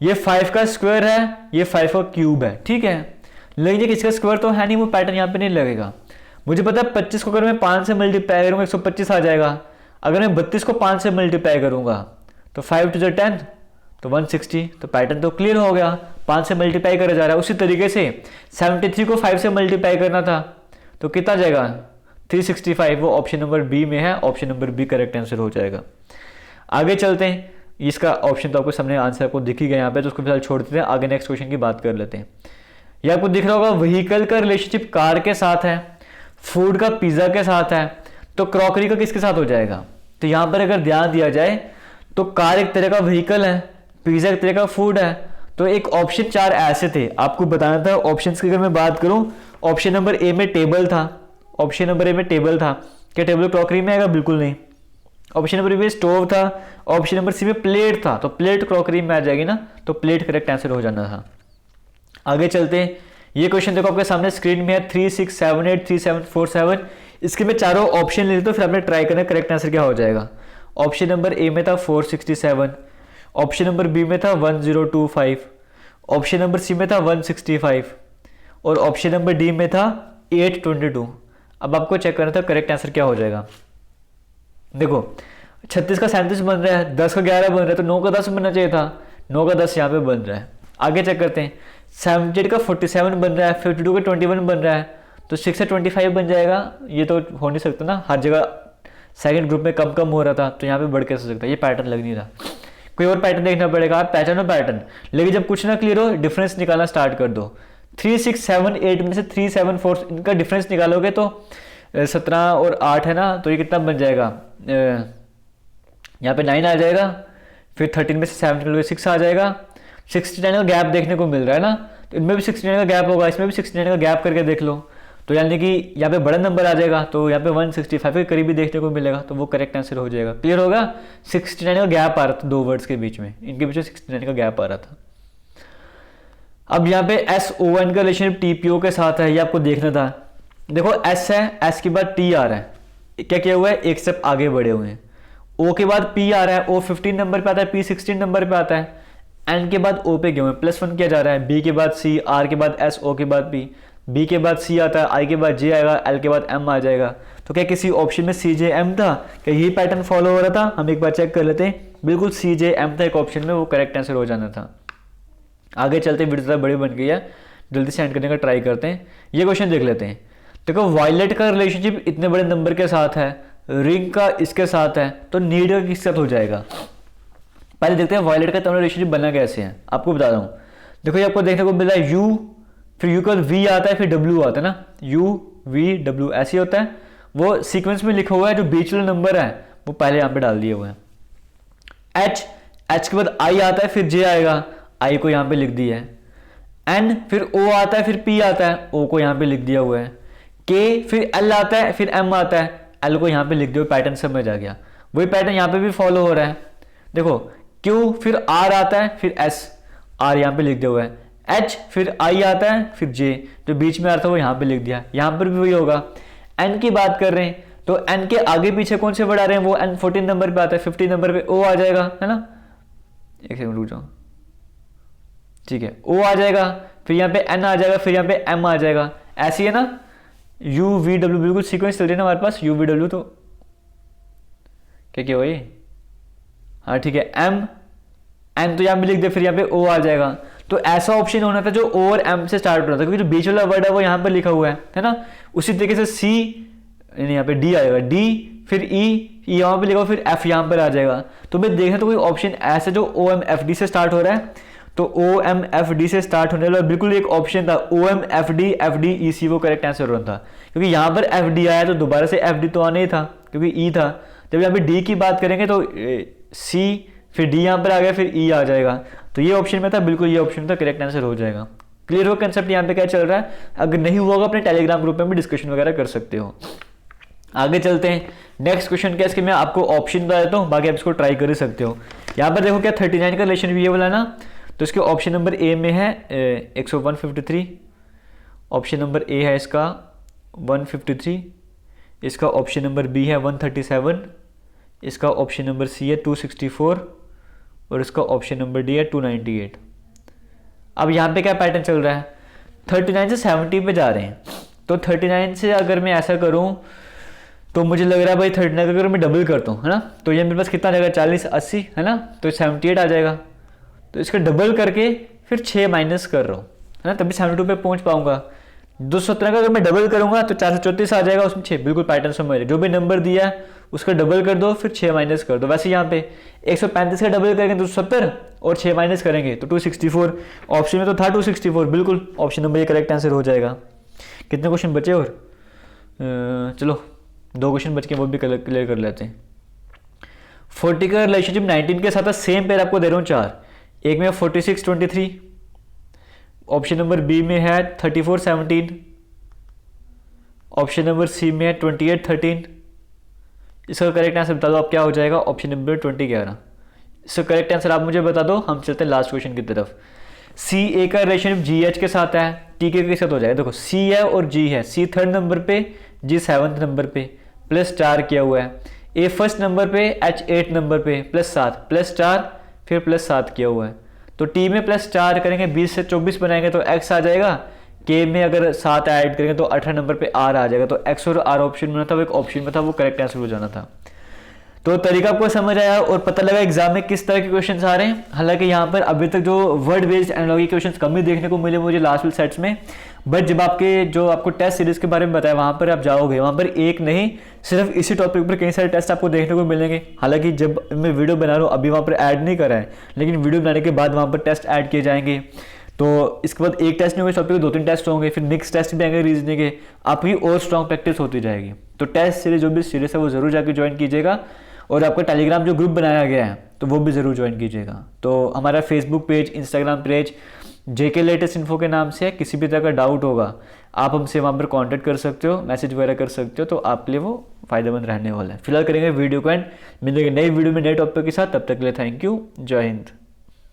ये 5 का स्क्वायर है, ये 5 का क्यूब है, ठीक है, लेकिन ये किसका स्क्वायर तो है नहीं, वो पैटर्न यहाँ पे नहीं लगेगा। मुझे पता है 25 को अगर मैं 5 से मल्टीप्लाई करूँगा 125 आ जाएगा। अगर मैं 32 को 5 से मल्टीप्लाई करूँगा तो 5 to the 10 तो 160, तो पैटर्न तो क्लियर हो गया, 5 से मल्टीप्लाई करा जा रहा है। उसी तरीके से 73 को 5 से मल्टीप्लाई करना था, तो कितना जाएगा 365, वो ऑप्शन नंबर बी में है, option number B correct answer हो जाएगा। आगे चलते हैं। इसका ऑप्शन तो आपको सामने आंसर आपको दिख ही गया यहाँ पे, तो उसको फिलहाल छोड़ देते हैं, आगे नेक्स्ट क्वेश्चन की बात कर लेते हैं। ये आपको दिख रहा होगा व्हीकल का रिलेशनशिप कार के साथ है, फूड का पिज्जा के साथ है, तो क्रॉकरी का किसके साथ हो जाएगा। तो यहाँ पर अगर ध्यान दिया जाए तो कार एक तरह का व्हीकल है, पिज्जा एक तरह का फूड है। तो एक ऑप्शन 4 ऐसे थे, आपको बताना था। ऑप्शंस की अगर मैं बात करूं, ऑप्शन नंबर ए में टेबल था, ऑप्शन नंबर ए में टेबल था, क्या टेबल क्रॉकरी में आएगा, बिल्कुल नहीं। ऑप्शन नंबर बी में स्टोव था, ऑप्शन नंबर सी में प्लेट था, तो प्लेट क्रॉकरी में आ जाएगी ना, तो प्लेट करेक्ट आंसर हो जाना था। आगे चलते हैं। ये क्वेश्चन देखो आपके सामने स्क्रीन में है, 3 6 7 8 3 7 4 7। इसके मैं चारों ऑप्शन ले लेता हूँ, फिर आपने ट्राई करना करेक्ट आंसर क्या हो जाएगा। ऑप्शन नंबर ए में था 467, ऑप्शन नंबर बी में था 1025, ऑप्शन नंबर सी में था 165, और ऑप्शन नंबर डी में था 822। अब आपको चेक करना था करेक्ट आंसर क्या हो जाएगा। देखो 36 का 37 बन रहा है, 10 का 11 बन रहा है, तो 9 का 10 बनना चाहिए था, 9 का 10 यहाँ पे बन रहा है। आगे चेक करते हैं। 78 का 47 बन रहा है, 52 का 21 बन रहा है, तो 6 से 25 बन जाएगा। ये तो हो नहीं सकता ना, हर जगह सेकंड ग्रुप में कम कम हो रहा था, तो यहाँ पे बढ़ कैसे सकता है, ये पैटर्न लग नहीं रहा। कोई और पैटर्न देखना पड़ेगा, आप पैटर्न और पैटर्न। लेकिन जब कुछ ना क्लियर हो, डिफरेंस निकालना स्टार्ट कर दो। 3 6 7 8 में से 3 7 4 इनका डिफरेंस निकालोगे तो 17 और 8 है ना, तो ये कितना बन जाएगा, यहाँ पे 9 आ जाएगा। फिर 13 में से 7 निकल के 6 आ जाएगा। 69 का गैप देखने को मिल रहा है ना, तो इनमें भी 69 का गैप होगा, इसमें भी 69 का गैप करके देख लो, तो यानी कि यहाँ पे बड़ा नंबर आ जाएगा, तो यहाँ पे 165 के करीबी देखने को मिलेगा, तो वो करेक्ट आंसर हो जाएगा। क्लियर होगा? 69 का गैप आ रहा था दो वर्ड्स के बीच में, इनके बीच में 69 का गैप आ रहा था। अब यहाँ पे SON का रिलेशनशिप TPO के साथ है, ये आपको देखना था। देखो S है, S के बाद T आ रहा है, क्या किया हुआ है, एक स्टेप आगे बढ़े हुए हैं। O के बाद P आ रहा है, O 15 नंबर पे आता है, P 16 नंबर पे आता है। N के बाद O पे गए हुए हैं, +1 किया जा रहा है। B के बाद C, R के बाद S, O के बाद P, B के बाद C आता है, I के बाद J आएगा, L के बाद M आ जाएगा। तो क्या किसी ऑप्शन में CJM था? क्या यही पैटर्न फॉलो हो रहा था? हम एक बार चेक कर लेते हैं। बिल्कुल CJM था एक ऑप्शन में, वो करेक्ट आंसर हो जाना था। आगे चलते वीडियो ज़्यादा बड़ी बन गई है, जल्दी से एंड करने का ट्राई करते हैं। ये क्वेश्चन देख लेते हैं। देखो वायलेट का रिलेशनशिप इतने बड़े नंबर के साथ है, रिंग का इसके साथ है, तो नीड का किसके साथ हो जाएगा? पहले देखते हैं वायलेट का तुम्हारा रिलेशनशिप बना कैसे है, आपको बता रहा हूँ। देखो ये आपको देखने को मिल रहा है U, फिर U के बाद V आता है, फिर W आता है ना, U V W ऐसे होता है। वो सीक्वेंस में लिखा हुआ है, जो बीच वाला नंबर है वो पहले यहाँ पे डाल दिए हुए हैं। H के बाद I आता है, फिर J आएगा, I को यहाँ पे लिख दिया है। N फिर O आता है, फिर P आता है, O को यहाँ पे लिख दिया हुआ है। K फिर L आता है, फिर M आता है, L को यहाँ पे लिख दिया। पैटर्न समझ आ गया। वही पैटर्न यहाँ पे भी फॉलो हो रहा है। देखो Q फिर R आता है, फिर S, R यहाँ पे लिख दिया हुआ है। H फिर I आता है, फिर J, जो बीच में आ रहा था वो यहाँ पे लिख दिया। यहाँ पर भी वही होगा। N की बात कर रहे हैं, तो N के आगे पीछे कौन से बढ़ा रहे हैं, वो N 14 नंबर पे आता है, 15 नंबर पे O आ जाएगा, है ना। एक सेकंड रुक जाओ, ठीक है, O आ जाएगा, फिर यहाँ पे N आ जाएगा, फिर यहाँ पे M आ जाएगा। ऐसी है ना, U V W बिल्कुल सीक्वेंस चल रही है ना हमारे पास, U V W, तो क्या क्या वही, हाँ ठीक है, M N तो यहाँ पे लिख दे, फिर यहाँ पे O आ जाएगा। तो ऐसा ऑप्शन होना था जो O और M से स्टार्ट हो रहा था, क्योंकि जो बीच वाला वर्ड है वो यहाँ पर लिखा हुआ है ना। उसी तरीके से C, यहाँ पे D आएगा, D फिर E यहाँ पे लिखा हुआ, फिर F यहाँ पर आ जाएगा। तो मैं देखना तो कोई ऑप्शन ऐसा जो OMFD से स्टार्ट हो रहा है, तो OMFD से स्टार्ट होने वाला बिल्कुल एक ऑप्शन था, OMFD FD EC, वो करेक्ट आंसर होना था। क्योंकि यहाँ पर FD आया तो दोबारा से FD तो आना ही था, क्योंकि E था। जब यहाँ पे D की बात करेंगे तो C, फिर D यहाँ पर आ गया, फिर E आ जाएगा। तो ये ऑप्शन में था, बिल्कुल ये ऑप्शन था, करेक्ट आंसर हो जाएगा। क्लियर हो कंसेप्ट यहाँ पे क्या चल रहा है? अगर नहीं हुआ होगा अपने टेलीग्राम ग्रुप में भी डिस्कशन वगैरह कर सकते हो। आगे चलते हैं। नेक्स्ट क्वेश्चन क्या है, इसके मैं आपको ऑप्शन बता देता हूँ, बाकी आप इसको ट्राई कर ही सकते हो। यहाँ पर देखो क्या 39 का रिलेशन भी ये वाला ना, तो इसके ऑप्शन नंबर ए में है 153, ऑप्शन नंबर ए है इसका 153, इसका ऑप्शन नंबर बी है 137, इसका ऑप्शन नंबर सी है 264 और इसका ऑप्शन नंबर डी है 298। अब यहाँ पे क्या पैटर्न चल रहा है, 39 से 70 पे जा रहे हैं। तो 39 से अगर मैं ऐसा करूँ तो मुझे लग रहा है भाई 39 का अगर मैं डबल करता हूँ, है ना, तो ये मेरे पास कितना आ जाएगा, 40 80, है ना, तो 78 आ जाएगा। तो इसका डबल करके फिर 6 माइनस कर रहा हूँ, है ना, तभी 72 पे पहुँच पाऊंगा। 217 का अगर मैं डबल करूंगा तो 434 आ जाएगा, उसमें 6, बिल्कुल पैटर्न समझ, जो भी नंबर दिया है उसका डबल कर दो, फिर 6 माइनस कर दो। वैसे यहाँ पे 135 का डबल करेंगे 270 और 6 माइनस करेंगे तो 264। ऑप्शन में तो था 264, बिल्कुल ऑप्शन नंबर ये करेक्ट आंसर हो जाएगा। कितने क्वेश्चन बचे और चलो 2 क्वेश्चन बच के वो भी क्लियर कर लेते हैं। 40 का रिलेशनशिप 19 के साथ सेम पेयर आपको दे रहा हूँ 4, एक में 46 23, ऑप्शन नंबर बी में है 34 17, ऑप्शन नंबर सी में है 28 13। इसका करेक्ट आंसर बता दो आप, क्या हो जाएगा, ऑप्शन नंबर 20 11। इसका करेक्ट आंसर आप मुझे बता दो, हम चलते हैं लास्ट क्वेश्चन की तरफ। सी ए का रिलेशनशिप जी एच के साथ है, टी के साथ हो जाएगा। देखो सी है और जी है, सी 3rd नंबर पे, जी 7th नंबर पे, प्लस 4 किया हुआ है। ए 1st नंबर पे, एच 8 नंबर पे, प्लस 7, प्लस 4 फिर प्लस 7 किया हुआ है। तो टी में प्लस 4 करेंगे, 20 से 24 बनाएंगे तो एक्स आ जाएगा। के में अगर 7 ऐड करेंगे तो 18 नंबर पे आर आ जाएगा। तो एक्स और आर ऑप्शन में था, वो एक ऑप्शन में था, वो करेक्ट आंसर हो जाना था। तो तरीका आपको समझ आया और पता लगा एग्जाम में किस तरह के क्वेश्चंस आ रहे हैं। हालांकि यहाँ पर अभी तक जो वर्ड बेस्ड एनालॉजी क्वेश्चंस कम ही देखने को मिले मुझे लास्ट वाले सेट्स में, बट जब आपको टेस्ट सीरीज के बारे में बताया वहाँ पर आप जाओगे, वहाँ पर एक नहीं सिर्फ इसी टॉपिक पर कई सारे टेस्ट आपको देखने को मिलेंगे। हालांकि जब मैं वीडियो बना रहा हूँ अभी वहाँ पर ऐड नहीं करा है, लेकिन वीडियो बनाने के बाद वहाँ पर टेस्ट ऐड किए जाएंगे। तो इसके बाद एक टेस्ट नहीं होगा, टॉपिक 2-3 टेस्ट होंगे, फिर मिक्स टेस्ट भी आएंगे रीजनिंग के, आपकी और स्ट्रॉन्ग प्रैक्टिस होती जाएगी। तो टेस्ट सीरीज जो भी सीरीज है वो जरूर जाकर ज्वाइन कीजिएगा। और आपका टेलीग्राम जो ग्रुप बनाया गया है तो वो भी ज़रूर ज्वाइन कीजिएगा। तो हमारा Facebook page, Instagram page JK latest info के नाम से है। किसी भी तरह का डाउट होगा आप हमसे वहाँ पर कांटेक्ट कर सकते हो, मैसेज वगैरह कर सकते हो, तो आपके लिए वो फ़ायदेमंद रहने वाला है। फिलहाल करेंगे वीडियो को एंड, मिलेंगे नई वीडियो में नए टॉपिक के साथ। तब तक के लिए थैंक यू, जय हिंद।